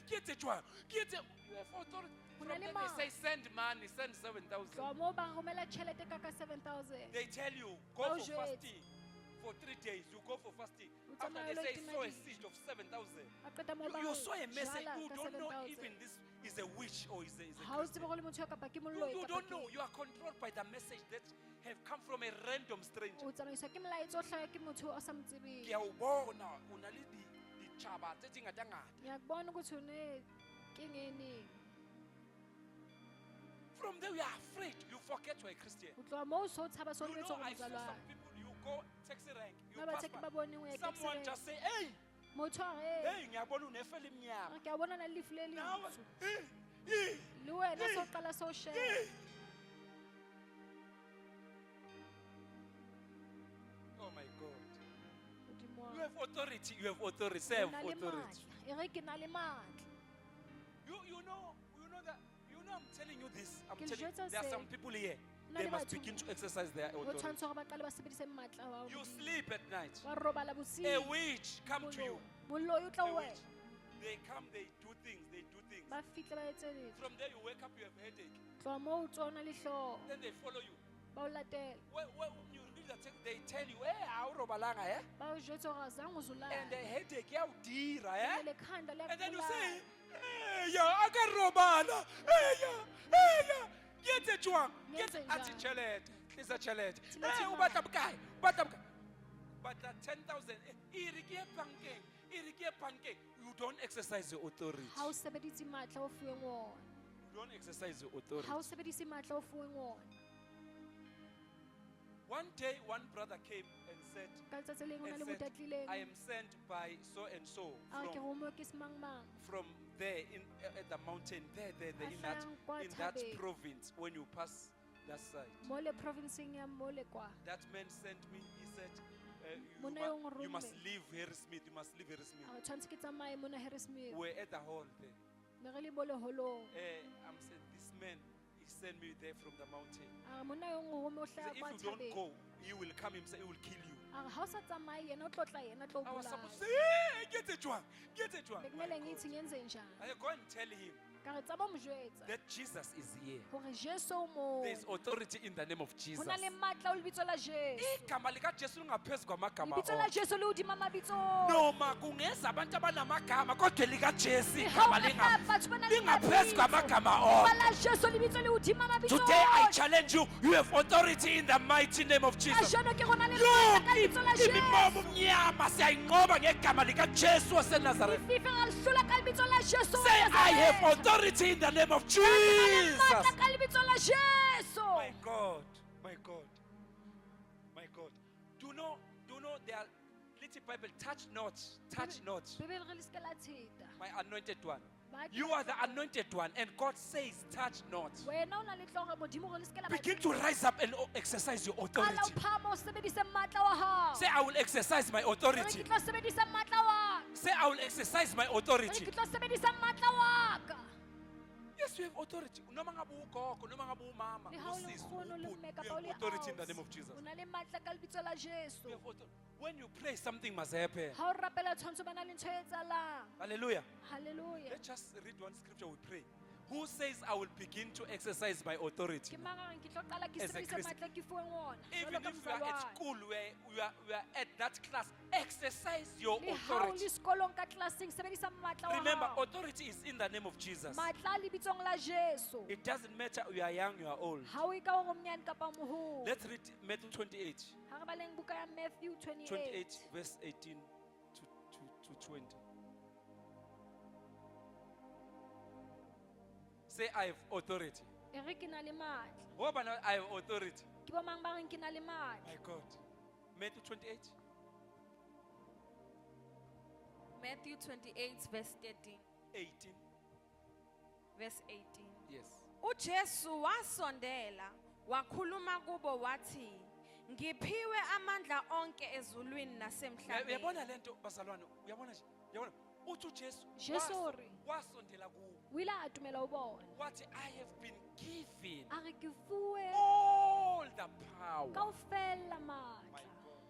Get it, one. Get it. You have authority.
Ho
From
na le
there they
mang.
say send money, send 7,000.
Tloha moo ba romela tjhelete ka ka 7,000.
They tell you go
Ba o
for
jwetsa.
fasting for 3 days. You go for fasting.
O
After
tsamaya
they
lo
say
tima
sow a
dijo.
seed of 7,000.
A qeta moo ba
You
re,
saw a message.
jala
You
ka
don't know
7,000.
even this is a witch or is a
Ha o
Christian.
tsebe hore le motho kapa ke
You
moloi kapa
don't
ke-
know. You are controlled by the message that have come from a random stranger.
O tsamaiswa ke molaetsa o hlaya ke motho o sa mo tsebeng.
Ke a o bona, o na le ditjhaba tse di ngata-ngata.
Ngiyakubona ukuthi une kengeni.
From there you are afraid. You forget you are a Christian.
O tloha moo o so tshaba so
You
lebetse
know,
hore
I saw some
mozalwane.
people, you go taxi rank, you
Ba
pass
bathe ke
by.
ba bone o ya
Someone
taxi
just say, hey,
motho a re,
hey, ngiyabona unefela emnyama.
"Re ke a bona na le lefu le
Now,
lefu."
hey,
Le wena so qala so share.
hey. Oh my God.
Modimo wa
You have authority. You have authority. Say, I
o na
have
le
authority.
matla. E re ke na le matla.
You know that. You know, I'm telling you this. I'm
Ke le
telling you,
jwetsa
there are
se.
some people here.
Na
They
le
must
batho
begin
mo-
to exercise their
Ho
authority.
tshwantsha hore ba qale ba sebedise matla a
You
bona.
sleep at night.
Ba robala
A
bosiu.
witch come to you.
Moloi o tla
A
ho
witch.
wena.
They come, they do things, they do things.
Ba fihle ba etse letho.
From there you wake up, you have headache.
Tloha moo o tsona le hlooho.
Then they follow you.
Ba o latela.
When you read the text, they tell you, hey, awurobalanga, eh?
Ba o jwetsa hore azange o zulala.
And the headache, yawudira, eh?
Le khanda le
And then you
kulala.
say, hey, yeah, akarobala. Hey, yeah. Get it, Juan. Get it.
Ngenze
Ati
njani?
chelete. It's a chelete.
Thina
Hey,
thina.
ubata bukai. Ubata bukai. But the 10,000, irikie pancake. You don't exercise your authority.
Ha o sebedise matla o fuweng ona.
You don't exercise your authority.
Ha o sebedise matla o fuweng ona.
One day, one brother came and said,
Ka letsatsi le leng ho na le motho a tlileng.
I am sent by so and so
A re ke romuwe ke semangmang.
from there at the mountain, there
A
in
hlahang kwa
that
thabeng.
province when you pass that side.
Mo le province-eng ya mo le kwa.
That man sent me. He said,
Mona yung
you must
room.
leave Harrismith. You must leave Harrismith.
A re tshwanetse ke tsamaye mona Harrismith.
We're at the hall there.
Ne re le boloholong.
I'm saying this man, he sent me there from the mountain.
A re mona yung room o
He
hlaya
said,
kwa
if you don't
thabeng.
go, he will come himself. He will kill you.
A re ha o sa tsamaye yena o tlo tla yena a tlo
I was supposed to
bolaya.
say, hey, get it one, get it one.
Bekumele ngithi ngenze njani?
I said, go and tell him
Ka re tsaba mo jwetsa
that Jesus is here.
hore Jesu o mo.
There's authority in the name of
Ho
Jesus.
na le matla o lebitso la Jesu.
Igama likaJesu lingaphezu kwamagama
Lebitso la
onke.
Jesu le hodima mabitso.
Noma kungeza abantu abanamagama kodwa likaJesu
Le ha o
igama
ka hlaya batho ba nang le
lingaphezu
mabitso.
kwamagama
Empa
onke.
la Jesu lebitso le hodima mabitso.
Today I challenge you. You have authority in the mighty name of Jesus.
Kajeno ke rona le
Yo,
matla ka lebitso la
imimomo
Jesu.
mnyama siyayinqoba ngegama likaJesu waseNazareth.
Lefifi ra le hlola ka lebitso la Jesu wa
Say, I have
Nazareth.
authority in the name of
Re na le
Jesus.
matla ka lebitso la Jesu.
My God, my God, my God. Do you know there are little Bible, touch not,
Bebele re le seke la theta.
my anointed one.
Ba ke
You are the anointed one, and God says, touch not.
wena o na le tlhogo modimo re le seke la
Begin to rise up and exercise your
Qala o
authority.
phahama o sebedise matla wa hao.
Say, I will exercise my
Re
authority.
ke tlo sebedisa matla wa ka.
Say, I will exercise my
Re
authority.
ke tlo sebedisa matla wa ka.
Yes, you have authority. Noma ngabe ugogo, noma ngabe umama,
Le ha o le
usisi,
nkgono le
ubhuti,
mme
you
kapa o
have
le
authority in the
ausi,
name of Jesus.
o na le matla ka lebitso la
You
Jesu.
have when you pray, something must happen.
Ha o rapela tshwantsho ba na le ntho e etsahalang.
Hallelujah.
Hallelujah.
Let's just read one scripture, we pray. Who says I will begin to exercise my authority?
Ke mang a reng ke tlo qala ke
As a
sebedise
Christian.
matla ke fuweng ona.
Even
Jwalo ka
if you are at
mozalwane.
school, where we are at that class, exercise your
Le ha o
authority.
le sekolong ka tlelaseng sebedisa matla wa
Remember,
hao.
authority is in the name of Jesus.
Matla a lebitsong la Jesu.
It doesn't matter you are young, you are old.
Ha o ka o monyane kapa moholo.
Let's read Matthew 28,
Ha re baleng buka ya Matthew
28
28.
verse 18 to 20. Say, I have authority.
E re ke na le matla.
What about I have authority?
Ke bo mang ba reng ke na le matla.
My God. Matthew 28.
Matthew 28 verse 13
18.
verse 18.
Yes.
uJesu wasondela wakhuluma kubo wathi ngiphiwe amandla onke ezulwini nasemhlabeni.
Uyabona lento bazalwane, uyabona nje, uyabona uthi uJesu
Jesu ori.
wasondela kuwo.
O ile a atumela o bona.
Wathi I have been given
A re ke fuwe
all the power.
kaofela
My
matla.
God.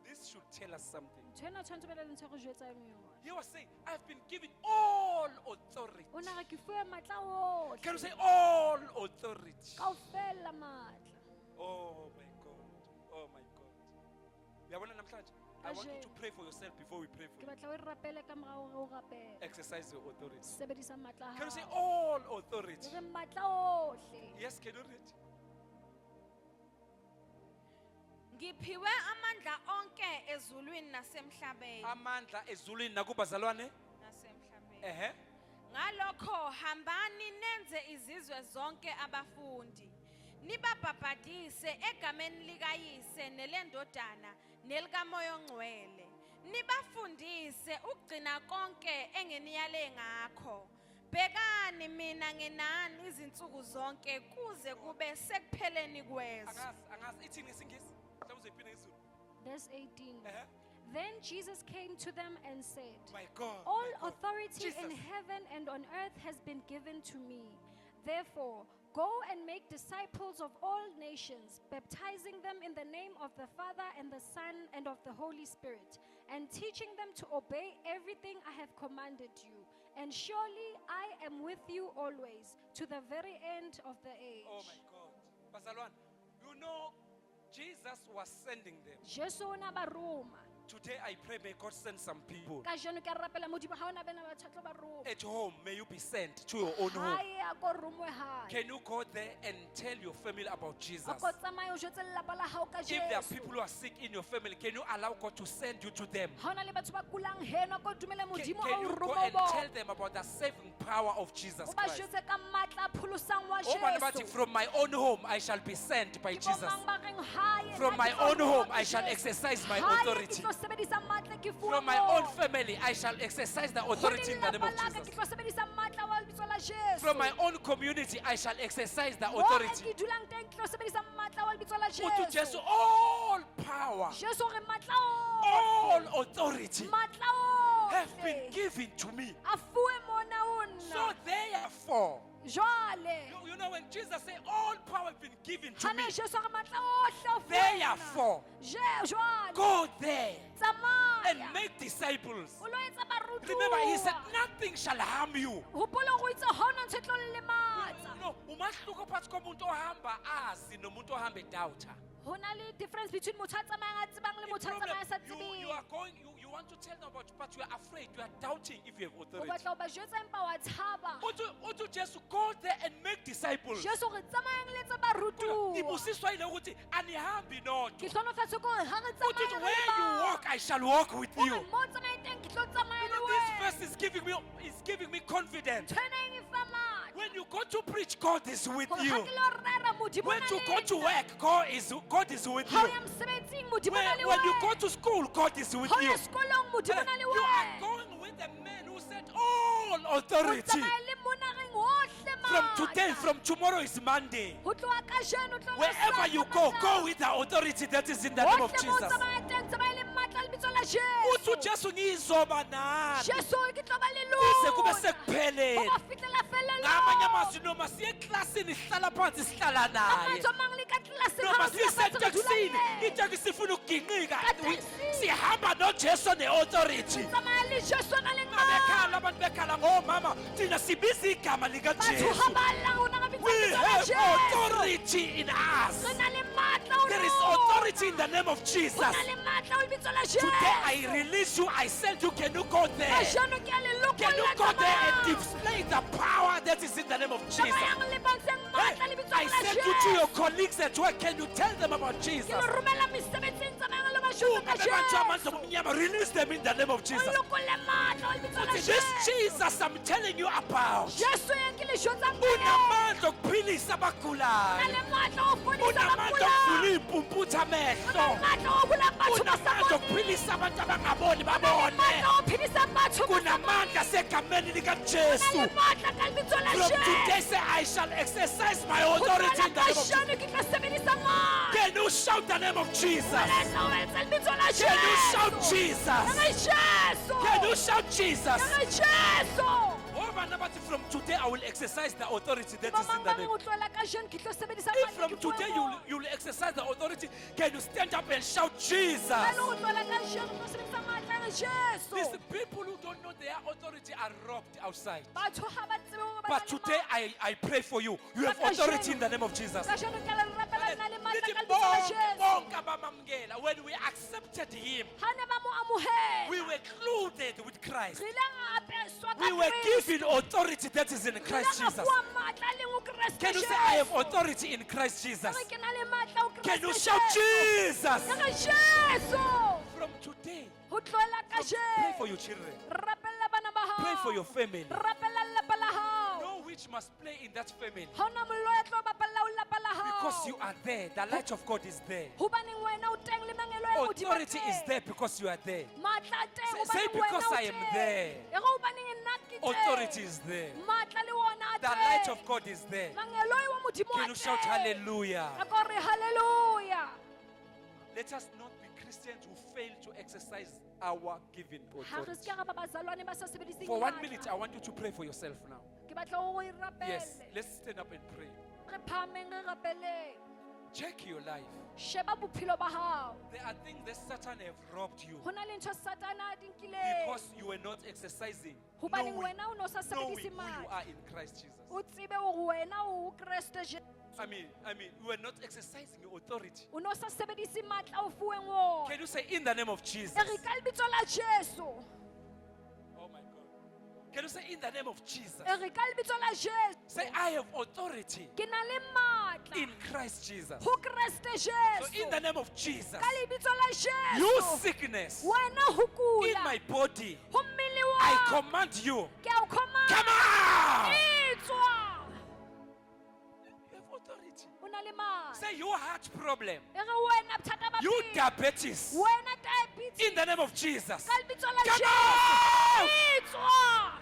This should tell us something.
Ntho ena tshwanetse be le ntho e re jwetsang yona.
He was saying, I've been given all authority.
O na re ke fuwe matla ohle.
Can you say all authority?
Kaofela matla.
Oh my God. Oh my God. Uyabona namhlanje? I want you to pray for yourself before we pray
Ke
for you.
batla o e rapele ka morao hore o rapele.
Exercise your authority.
Sebedisa matla a
Can you say
hao.
all authority?
Re matla ohle.
Yes, can you read?
Ngiphiwe amandla onke ezulwini nasemhlabeni.
Amandla ezulwini nakubazalwane.
Nasemhlabeni. Ngalokho hambani nenze izizwe zonke abafundi. Nibabhabhadise egameni likayise nelendodana nelikamoya ongcwele. Nibafundise ukugcina konke engeniyale ngakho. Bhekani mina ngenani izinsuku zonke kuze kube sekupheleni kwezwe.
Angazi ithi ngesingisi. Mhlawumbe uzoyiphina ngesiZulu.
Verse 18.
Ehhe.
Then Jesus came to them and said,
My God.
All
my God.
authority in
Jesus.
heaven and on earth has been given to me. Therefore, go and make disciples of all nations, baptizing them in the name of the Father and the Son and of the Holy Spirit, and teaching them to obey everything I have commanded you. And surely I am with you always, to the very end of the age.
Oh my God. Bazalwane, you know Jesus was sending them.
Jesu o na ba roma.
Today I pray may God send some people.
Kajeno ke a rapela Modimo ha ona bana ba tshwatlo ba roma.
At home, may you be sent to your own home.
Hae a ko romwe hae.
Can you go there and tell your family about Jesus?
A ko tsamaye o jwetse lelapa la hao ka
If there are
Jesu.
people who are sick in your family, can you allow God to send you to them?
Ha ona le batho ba kulang heno a ko dumele Modimo
Can
a
you
o
go
roma
and
o
tell
bona.
them about the saving power of Jesus
O ba
Christ?
jwetse ka matla a pholosang wa
Oh, bana bathi,
Jesu.
from my own home I shall be sent by
Ke bo
Jesus.
mang ba reng hae
From
nna
my
ke tlo
own
roma
home
ka
I shall
Jesu.
exercise my
Hae ke
authority.
tlo sebedisa matla ke fuwa
From my
moo.
own family, I shall exercise the
Ho
authority in the name of
lelapa la ka
Jesus.
ke tlo sebedisa matla wa lebitso la Jesu.
From my own community, I shall exercise the
Moo
authority.
ke dulang teng ke tlo sebedisa matla wa lebitso la
Utu
Jesu.
Jesu, all power,
Jesu re matla
all
ohle,
authority
matla
have been
ohle
given to me.
a fuwe mona ho
So
nna.
therefore,
Jwale
you know when Jesus said all power have been given to me,
hane Jesu re matla ohle o fuwe
therefore,
nna. Jwale
go there and
tsamaya
make disciples.
o lo etsa barutuwa.
Remember, he said, nothing shall harm you.
Hopola hore o itse ha hona ntho e tlo le lematsa.
No, umahluko phakathi komuntu ohamba azi nomuntu ohamba edoubt.
Ho na le difference between motho a tsamayang a tsebang le motho a tsamayang a sa tsebeng.
You want to tell them about, but you are afraid, you are doubting if you have
O
authority.
batla ho ba jwetsa empa wa tshaba.
Utu Jesu, go there and make disciples.
Jesu re tsamayang le tsa barutuwa.
Ibusiswa ile ukuthi anihambi nodwa.
Ke hlonofatshe ko hore ha re
Uthi
tsamaya
where you walk, I shall walk with you.
mo tsamaye teng ke tlo tsamaya
You
le
know, this
wena.
verse is giving me confidence.
Ntho ena e nfa matla.
When you go to preach, God is with
Hore
you.
ha ke lo rera Modimo
When
o na
you
le
go to
nna.
work, God is with
Ha o
you.
ya mosebetsing Modimo o na le
When you go
wena.
to school, God is with
Ha o
you.
ya sekolong Modimo o na le
You are
wena.
going with the man who said all
O
authority.
tsamaya le mona reng hohle
From
matla.
today, from tomorrow is Monday.
Ho tloha kajeno, o tlo
Wherever
lesa
you go,
matla.
go with the authority that is in the name of
Hohle moo o
Jesus.
tsamaya teng, tsamaya le matla a lebitso la
Uthi
Jesu.
Jesu ngizoba nani
Jesu ke tlo ba le
kuze kube
lona.
sekuphelele.
Ho ba fihlela felelong.
Ngamanye amazwi noma siye eklasini sihlala phansi sihlala naye.
Amazwi a mang le ka tlelaseng, ha
Noma
re dula fatshe, re dula
siseteksini
le yena.
itekisi ifuna ukuginqika.
Katekisi.
Sihamba noJesu ne-authority.
Tsamaya le Jesu a nang le
Bekhala
matla.
abantu bekhala ngomama thina sibiza igama
Batho
likaJesu.
ha ba lla ho na ka bitso
We
la
have
Jesu.
authority in us.
Re na le matla ho
There is
lona.
authority in the name of
Ho
Jesus.
na le matla ho lebitso la Jesu.
Today I release you. I send you. Can you go there?
Kajeno ke a le
Can you
lokolla
go there and
tsamayang.
display the power that is in the name of Jesus?
Tsamayang le bontsheng matla
Hey,
lebitso
I
la
send you to your
Jesu.
colleagues at work. Can you tell them about Jesus?
Ke lo romela mesebetsing, tsamayang le bashome ka
Uma bebantu amandla
Jesu.
omnyama, release them in the name of
O
Jesus.
lokolle matla ho lebitso la
Uthi, this
Jesu.
Jesus I'm telling you about.
Jesu yang ke le jwetsang ka yena.
Unamandla okuphilisa
Na
abagulayo.
le matla ho fodisa
Unamandla
bakulayo.
okuvula impumputha
O na le
amehlo.
matla ho bula batho ba sa
Unamandla
boneng.
okuphilisa abantu abangaboni
O na le
babone.
matla ho phedisa batho ba sa
Kunamandla segameni likaJesu.
boneng. Matla ka lebitso la
From
Jesu.
today say I shall exercise my
Ho
authority in
tloha
the name of Jesus.
kajeno ke tlo sebedisa matla.
Can you shout the name of Jesus?
Letsa o etse lebitso la
Can you shout
Jesu.
Jesus?
Ke Jesu.
Can you shout Jesus?
Ke Jesu.
Oh, man, but from today I will exercise the authority that
Ba
is in
mang
the
ba
name.
reng o tlohela kajeno ke tlo sebedisa
If
matla
from
ke fuwe
today
moo.
you will exercise the authority, can you stand up and shout Jesus?
Ba reng o tlohela kajeno ke tlo sebedisa matla re Jesu.
These people who don't know their authority are robbed outside.
Batho ha ba tsebe hore ba
But
na le
today
matla.
I pray for you. You have authority in the name of Jesus.
Kajeno ke le rapela nna le matla
Lithi
ka lebitso la
bonke
Jesu.
bonke abamamkela, when we accepted him,
Ha ne ba mo amohela.
we were clothed with Christ.
Re ile ra apeswa ka
We were
Kristo.
given authority that is in
Re ile
Christ
ra
Jesus.
fuwa matla a leng ho Kristo
Can you say I have
Jesu.
authority in Christ Jesus?
Re ke na le matla ho
Can you
Kristo
shout
Jesu.
Jesus?
Ke re Jesu.
From today,
Ho tlohela
pray for
kajeno.
your children.
Rapella bana ba hao.
Pray for your family.
Rapella lelapa la hao.
Know which must play in that family.
Ha hona mollo ya tlo bapalla ho lelapa la hao.
Because you are there. The light of God is there.
Hobaneng wena o teng le mangelo ya Modimo a
Authority is
teng.
there because you are there.
Matla a teng
Say
hobaneng
because
wena o
I am
teng.
there.
E re hobaneng nna ke teng.
Authority is there.
Matla le ona a
The
teng.
light of God is there.
Mangelo wa Modimo a
Can you shout
teng.
hallelujah?
Ka ko re hallelujah.
Let us not be Christians who fail to exercise our given
Ha re
authority.
ska ra ba bazalwane ba sa sebediseng
For 1
matla.
minute, I want you to pray for yourself now.
Ke batla ho re rapelle.
Yes, let's stand up and pray.
Re phameng re rapelle.
Check your life.
Sheba bophelo ba hao.
There are things that Satan have robbed you
Ho na le ntho Satana a di nkileng.
because you were not exercising,
Hobaneng
knowing,
wena o no sa
knowing
sebedise
who you
matla.
are in Christ Jesus.
O tsebe hore wena o Kristo Jesu.
I mean, you were not exercising your authority.
O no sa sebedise matla o fuweng wona.
Can you say in the name of Jesus?
E re ka lebitso la Jesu.
Oh my God. Can you say in the name of Jesus?
E re ka lebitso la Jesu.
Say I have authority
Ke na le matla.
in Christ Jesus.
Ho Kristo
So
Jesu.
in the name of Jesus,
Ka lebitso la Jesu.
you sickness
Wena ho
in
kula.
my body,
Ho mmele
I
wa.
command you,
Ke a o command.
come out!
Etswa.
You have authority.
O na le matla.
Say your heart problem,
E re wena bothata ba
you
pelo.
diabetes,
Wena diabetes.
in the name of Jesus.
Ka lebitso la
Come
Jesu.
out!
Etswa.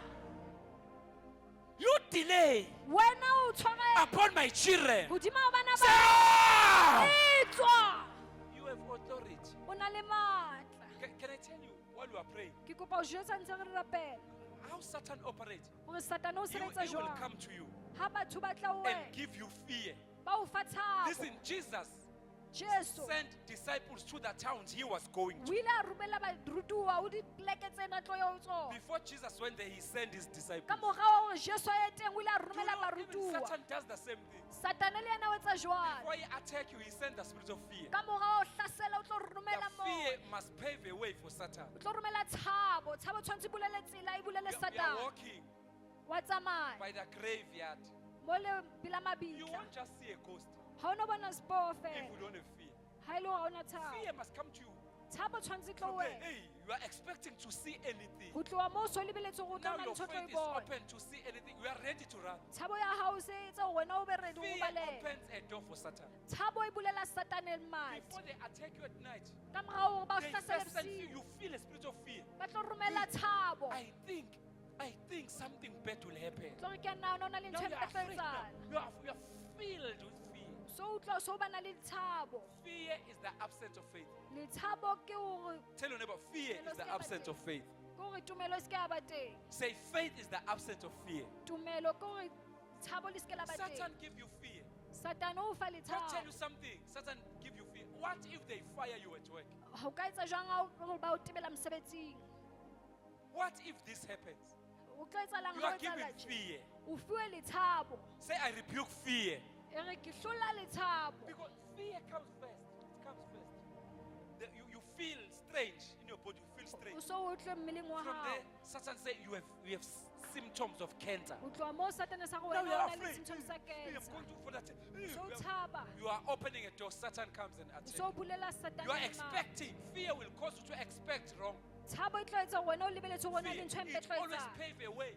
You delay
Wena o tshware
upon my children.
hodima ho bana
Say,
ba.
"Ah!"
Etswa.
You have authority.
O na le matla.
Can I tell you while you are praying
Ke kopa o jwetsa ntse re rapela
how Satan operates?
hore Satane o sebetsa
He will
jwang.
come to you
Ha batho ba tla ho
and
wena
give you fear.
ba o fa tshabo.
Listen, Jesus
Jesu
sent disciples to the towns he was going
o
to.
ile a romela barutuwa ho dipoleke tsena tlo ya ho tsona.
Before Jesus went there, he sent his
Ka
disciples.
mora wa hore Jesu a ye teng o ile a
Do you
romela
know, even
barutuwa.
Satan does the same thing.
Satane le yena o etsa jwalo.
Before he attack you, he sent the spirit of fear.
Ka mora o hlasela o tlo romela
The
mo.
fear must pave a way for Satan.
O tlo romela tshabo. Tshabo tshwantse e bulele tsela e bulele
We are
Satane.
walking
Wa tsamaya
by the graveyard.
mo le bila
You
mabitla.
won't just see a ghost
Ha o no bona sepoo
if
fela.
you don't have fear.
Ha e le hore ha o na tshabo.
Fear must come to you.
Tshabo tshwantse e tlo
From
ho
there,
wena.
hey, you are expecting to see anything.
Ho tloha moo so lebeletse hore o tla
Now
na le
your
ntho e tlo e
faith is
bona.
open to see anything. You are ready to run.
Tshabo ya hao se etsa hore wena o be ready ho
Fear
baleha.
opens a door for Satan.
Thabo e bulela Satane mati.
Before they attack you at night,
Ka mora hore ba o
they
hlasele
first send fear.
bosiu.
You feel a spirit of fear.
Ba tlo romela thabo.
I think something bad will happen.
Tlo re ke a nahana ho na le
Now
ntho e
you are
ntle e tlo
afraid now.
etsahala.
You are filled with fear.
So ba na le thabo.
Fear is the absence of faith.
Le thabo ke hore
Tell your neighbor, fear is the absence of faith.
ke hore tumelo e se ke ya ba teng.
Say, faith is the absence of fear.
Tumelo ke hore thabo le se ke la ba
Satan
teng.
give you fear.
Satane o fa le
Can I tell
thabo.
you something? Satan give you fear. What if they fire you at work?
Ha o ka etsa jwang ha o ba o tebela mosebetsing?
What if this happens?
O tlo etsahalang
You
ha
are
o
given
etsahala tje?
fear.
O fiwe le thabo.
Say, I rebuke fear.
E re ke hlola le thabo.
Because fear comes first. It comes first. You feel strange in your body. You feel
O
strange.
so o tle mmeleng wa
From
hao.
there, Satan say you have symptoms of cancer.
O tloha moo Satane sa go
Now
wena
you
o
are
na le
afraid.
symptoms sa
Hey, I'm
cancer.
going to for that.
So o tshaba.
You are opening a door. Satan comes and
O
attacks.
so o bulela Satane
You are
mane.
expecting. Fear will cause you to expect wrong.
Thabo e tlo etsa hore wena o lebeletse hore ho na
Fear,
le ntho e mpe e
it
tlo
always
etsahala.
pave a way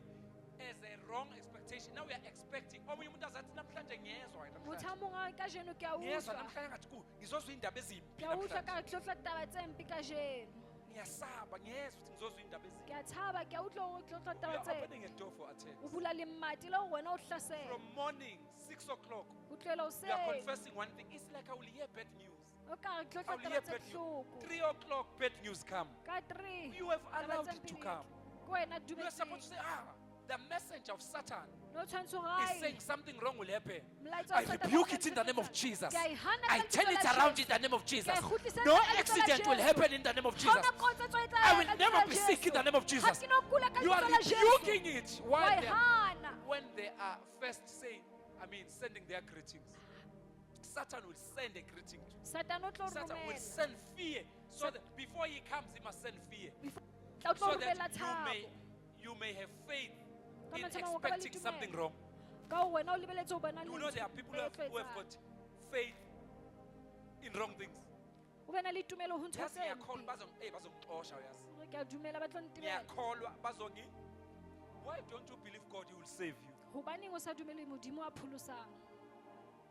as a wrong expectation. Now we are expecting. Omunye umuntu azathi namhlanje ngiyezwa
Motho
namhlanje.
a mong a re kajeno ke a
Ngiyezwa
utlwa.
namhlanje ngathi ku ngizozwa indaba ezimbi
Ke a utlwa
namhlanje.
ka re ke tlo utlwa taba tse mpe kajeno.
Ngiyasaba ngiyezwa ukuthi ngizozwa indaba ezimbi.
Ke a thaba, ke a utlwa hore ke tlo utlwa
You
taba
are
tse.
opening a door for attacks.
O bula le mmati le hore wena o hlasela.
From morning 6 o'clock,
O tlohela
you are
hoseng.
confessing one thing. It's like I will hear bad news.
O ka re ke tlo
I
utlwa
will
taba
hear
tse
bad news.
bohloko.
3 o'clock, bad news come.
Ka 3.
You have
taba
allowed
tse
it to
mpe
come.
Ke wena
You are supposed to
dumetseng.
say, the messenger of Satan
No tshwantse hore
is
ai.
saying something wrong will happen.
Molaetsa
I
wa Satane
rebuke
o
it in the name of Jesus.
Ke a e hana
I
ka
turn
lebitso
it
la
around
Jesu.
in the name of Jesus.
Ke a e kgutlisetsa
No
ka lebitso la
accident will
Jesu.
happen in the name of
Ha
Jesus.
ona kotsi e tlo
I
etsahala
will
ka
never
lebitso
be
la
sick in the
Jesu.
name of
Ha
Jesus.
ke no kula ka
You are
lebitso la Jesu.
rebuking it
Wa
while
e
they
hana.
when they are first saying, sending their greetings. Satan will send a greeting to you.
Satane o tlo
Satan will
romela.
send fear. So that before he comes, he must send fear.
O tlo
So
romela
that
thabo.
you may have faith
Ka
in
matshwao a ka ba le
expecting something
tumelo.
wrong.
Ka hore wena o lebeletse ho bona
You
le
know
ntho
there are people
e tlo
who have
etsahala.
got faith in wrong things.
O be na le tumelo ho ntho
Yazi
tse
ngiyakholwa
mpe.
bazongixosha uyazi.
Hore ke a dumela ba tlo ntebela.
Ngiyakholwa bazongi. Why don't you believe God he will save you?
Hobaneng o sa dumele Modimo a pholosang?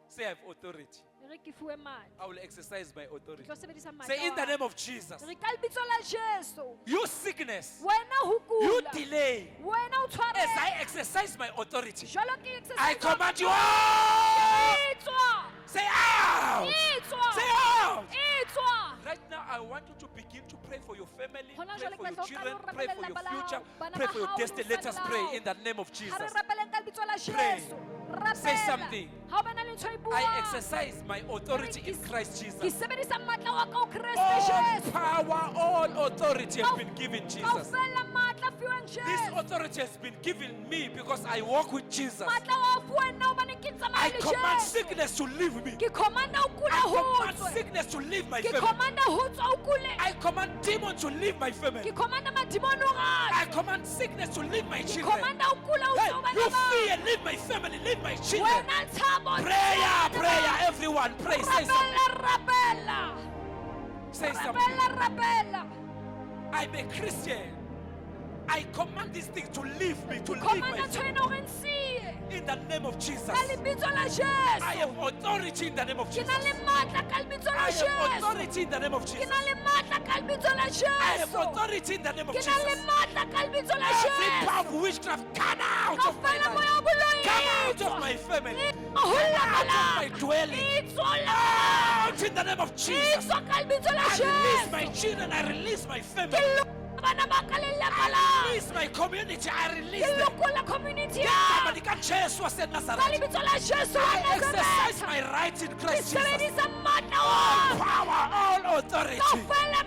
Say I have authority.
E re ke fuwe madi.
I will exercise my
Ke
authority.
tlo sebedisa madi.
Say in the name of Jesus.
Re ka lebitso la Jesu.
You sickness,
Wena ho
you
kula.
delay.
Wena o
As I
tshware.
exercise my authority,
Jwalo ke exercise.
I command you out.
Etswa.
Say out.
Etswa.
Say out.
Etswa.
Right now, I want you to begin to pray for your family,
Hona
pray
jwale
for
ke
your
batla o
children,
qale o
pray
rapelle
for your
lelapa la
future,
hao, bana
pray
ba
for your
hao le
destiny. Let us
mosadi
pray
wa
in the name of
Ha re
Jesus.
rapeleng ka lebitso la
Pray.
Jesu. Rapela.
Say something.
Ha o ba na le ntho e buang.
I exercise my authority in Christ
Ke
Jesus.
sebedisa matla wa ka ho Kriste
All
Jesu.
power, all authority has been given Jesus.
Kaofela matla fiwang
This
Jesu.
authority has been given me because I walk with Jesus.
Matla wa fuweng nna hobane ke
I
tsamaya le
command
Jesu.
sickness to leave me.
Ke commanda ho kula
I
ho
command
tswe.
sickness to leave my
Ke
family.
commanda ho tswa ho kule.
I command demons to leave my family.
Ke commanda madimoni ho
I
rata.
command sickness to leave my
Ke
children.
commanda ho kula ho
Hey,
tswa ho
you
bana ba.
fear, leave my family, leave my children.
Wena tshabo.
Prayer, prayer, everyone, pray. Say something.
Rapela.
Say
Rapela,
something.
rapela.
I'm a Christian. I command these things to leave me, to leave
Komanda
my
ntho ena hore e nsiye.
in the name of Jesus.
Ka lebitso la
I
Jesu.
have authority in the name of
Ke
Jesus.
na le matla ka lebitso la
I have
Jesu.
authority in the name of
Ke
Jesus.
na le matla ka lebitso la
I have
Jesu.
authority in the name of
Ke na le
Jesus.
matla ka lebitso la
Every power
Jesu.
of witchcraft, come out of my
Kaofela moya
life.
wa boloi.
Come out of my family.
Ho
Come
lla
out of
bala.
my dwelling.
Itswela.
Out in the name of Jesus.
Itswa ka lebitso la
I release
Jesu.
my children. I release my
Ke
family.
lokola bana ba ka lelapa la.
I release my community. I release
Ke
them.
lokola community ya.
Somebody can Jesu was in
Ka
Nazareth.
lebitso la Jesu wa
I exercise
Nazareth.
my rights in
Ke
Christ Jesus.
sebedisa matla
All
wa.
power, all authority.
Kaofela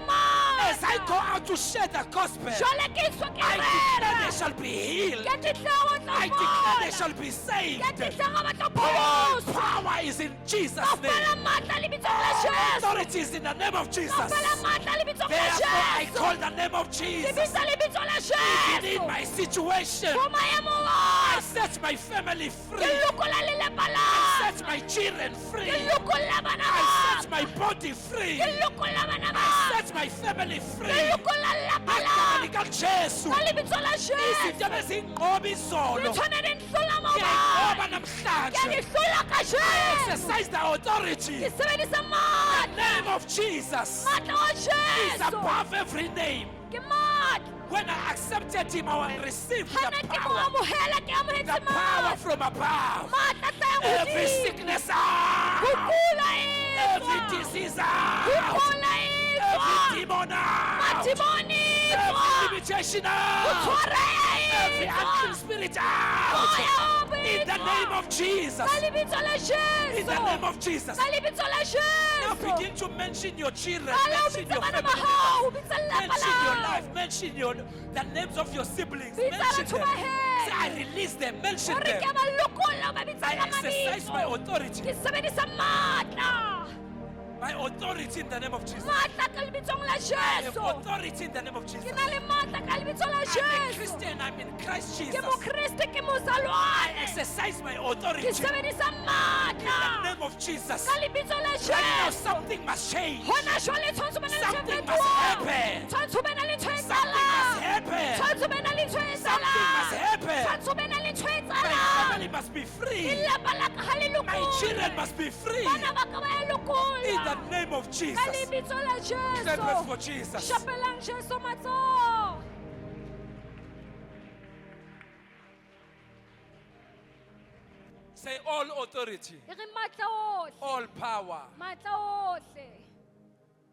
As I go
matla.
out to share the gospel,
Jwale ke tswa ke
I declare
rera.
they shall be healed.
Ke ditleho tlo
I declare they
fola.
shall be saved.
Ke ditleho ba tlo
All
pholosa.
power is in Jesus'
Kaofela
name.
matla lebitso la
All
Jesu.
authority is in the name of Jesus.
Kaofela matla lebitso la
Therefore, I
Jesu.
call the name of Jesus.
Lebitsa lebitso la
Even in
Jesu.
my situation,
Ho maemo
I
wa.
set my family
Ke
free.
lokola lelapa la.
Set my children free.
Ke lokola bana
I
ba.
set my body free.
Ke lokola bana ba.
I set my family
Ke
free.
lokola lelapa la.
Akamani Jesu.
Ka lebitso la Jesu.
Izinto ezinqoba izolo.
Ditshwane di nhlola
Ngiyayiqoba
maobane. Ke
namhlanje.
di hlola ka
I
Jesu.
exercise the authority.
Ke sebedisa
The
matla.
name of Jesus
Matla wa
is
Jesu.
above every name.
Ke matla.
When I accepted him, I received
Ha
the
ne ke mo
power.
amohela ke amohetse
The power
matla.
from above.
Matla tla ya
Every
hodimo.
sickness
Ho
out.
kula
Every
etswa.
disease
Ho
out.
kula
Every
etswa.
demon out.
Matimoni
Every
etswa.
limitation
Ho
out.
tshwareha
Every unclean
etswa.
spirit
Moya
out.
wa
In the name of Jesus.
Ka lebitso la
In the name
Jesu.
of Jesus.
Ka lebitso la
Now
Jesu.
begin to mention your children,
Qala ho
mention
bitsa
your
bana
family
ba hao, ho
members,
bitsa lelapa
mention your
la
life,
hao.
mention the names of your siblings,
Bitsa
mention
batho
them.
ba heno.
Say, I release them, mention
Hore ke
them.
ba lokolla, ba bitsa
I
ka
exercise my
mabitso.
authority.
Ke sebedisa matla.
My authority in the name of Jesus.
Matla ka lebitsong la
I have
Jesu.
authority in the name of Jesus.
Ke na le matla ka lebitso la
I'm a
Jesu.
Christian, I'm in Christ
Ke
Jesus.
mokreste, ke
I
mozalwane.
exercise my
Ke
authority in
sebedisa
the
matla.
name of Jesus.
Ka lebitso la
Right now,
Jesu.
something must change.
Hona jwale tshwantsho ba na le ntho e
Something must
fetohang.
happen.
Tshwantsho ba na le ntho e
Something must
etsahalang.
happen.
Tshwantsho ba na le ntho e
Something must
etsahalang.
happen.
Tshwantsho ba na le ntho e
My
etsahalang.
family must be free.
Lelapa la ka ha le
My children
lokolle.
must be free.
Bana ba ka ba ya lokolla.
In the name of
Ka
Jesus.
lebitso la
Clap hands for
Jesu.
Jesus.
Shapelang Jesu matsoho.
Say all authority,
E re matla ohle.
all power
Matla ohle.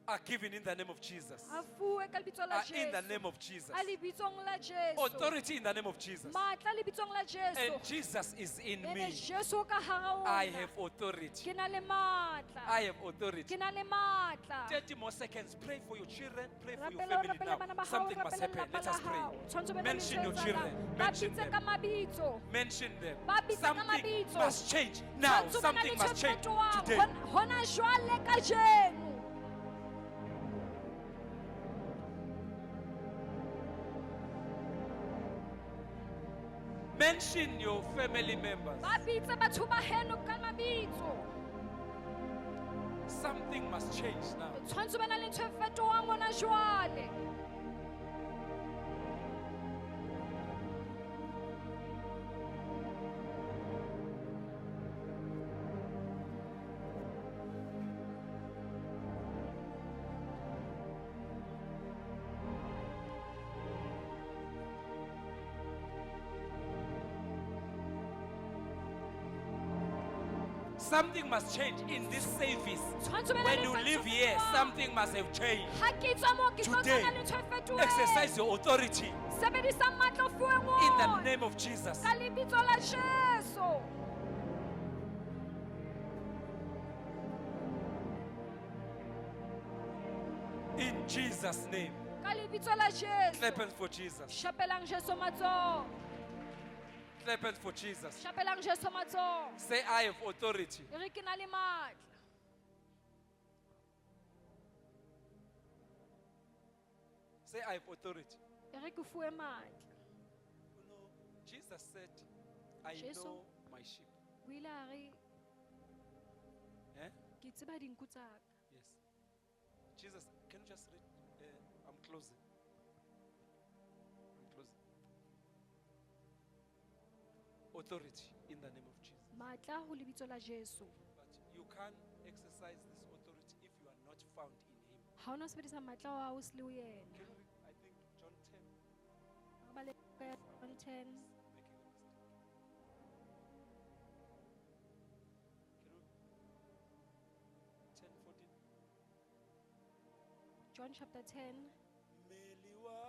are given in the name of Jesus.
A fuwe ka lebitso la
Are
Jesu.
in the name of Jesus.
A lebitsong la Jesu.
Authority in the name of Jesus.
Matla lebitsong la Jesu.
And Jesus is in
Ene
me.
Jesu ka hara
I
ona.
have authority.
Ke na le matla.
I have authority.
Ke na le matla.
30 more seconds. Pray for your children. Pray for your
Rapela,
family
rapela bana
now.
ba hao,
Something must
rapela
happen.
lelapa
Let
la
us pray.
hao. Tshwantsho ba na le
Mention
ntho
your
e
children.
etsahalang. Ba
Mention
bitse
them.
ka mabitso.
Mention them.
Ba bitse ka
Something
mabitso.
must change now.
Tshwantsho ba na
Something
le ntho e
must change
fetohang.
today.
Hona jwale kajeno.
Mention your family members.
Ba bitse batho ba heno ka mabitso.
Something must change now.
Tshwantsho ba na le ntho e fetohang hona jwale.
Something must change in this service.
Tshwantsho ba na
When
le
you
ntho e
live here,
fetohang.
something must have changed.
Ha ke tswa moo, ke tlo
Today,
tswa na le ntho e fetohang.
exercise your authority
Sebedisa matla o fuweng
in the
ona.
name of Jesus.
Ka lebitso la Jesu.
In Jesus' name.
Ka lebitso la Jesu.
Clap hands for Jesus.
Shapelang Jesu matsoho.
Clap hands for Jesus.
Shapelang Jesu matsoho.
Say, I have authority.
E re ke na le matla.
Say, I have authority.
E re ke fuwe matla.
You know, Jesus said, I
Jesu.
know my sheep.
O ile a re,
Eh?
ke tseba dinku tsa ka.
Yes. Jesus, can you just read? I'm closing. I'm closing. authority in the name of Jesus.
Matla ho lebitso la Jesu.
But you can't exercise this authority if you are not found in Him.
Ha ona sebedisa matla wa hao se le ho yena.
Can you read, I think, John 10?
Ba bale John 10.
Making a mistake. Can you 10, 14?
John chapter 10.
Meliwa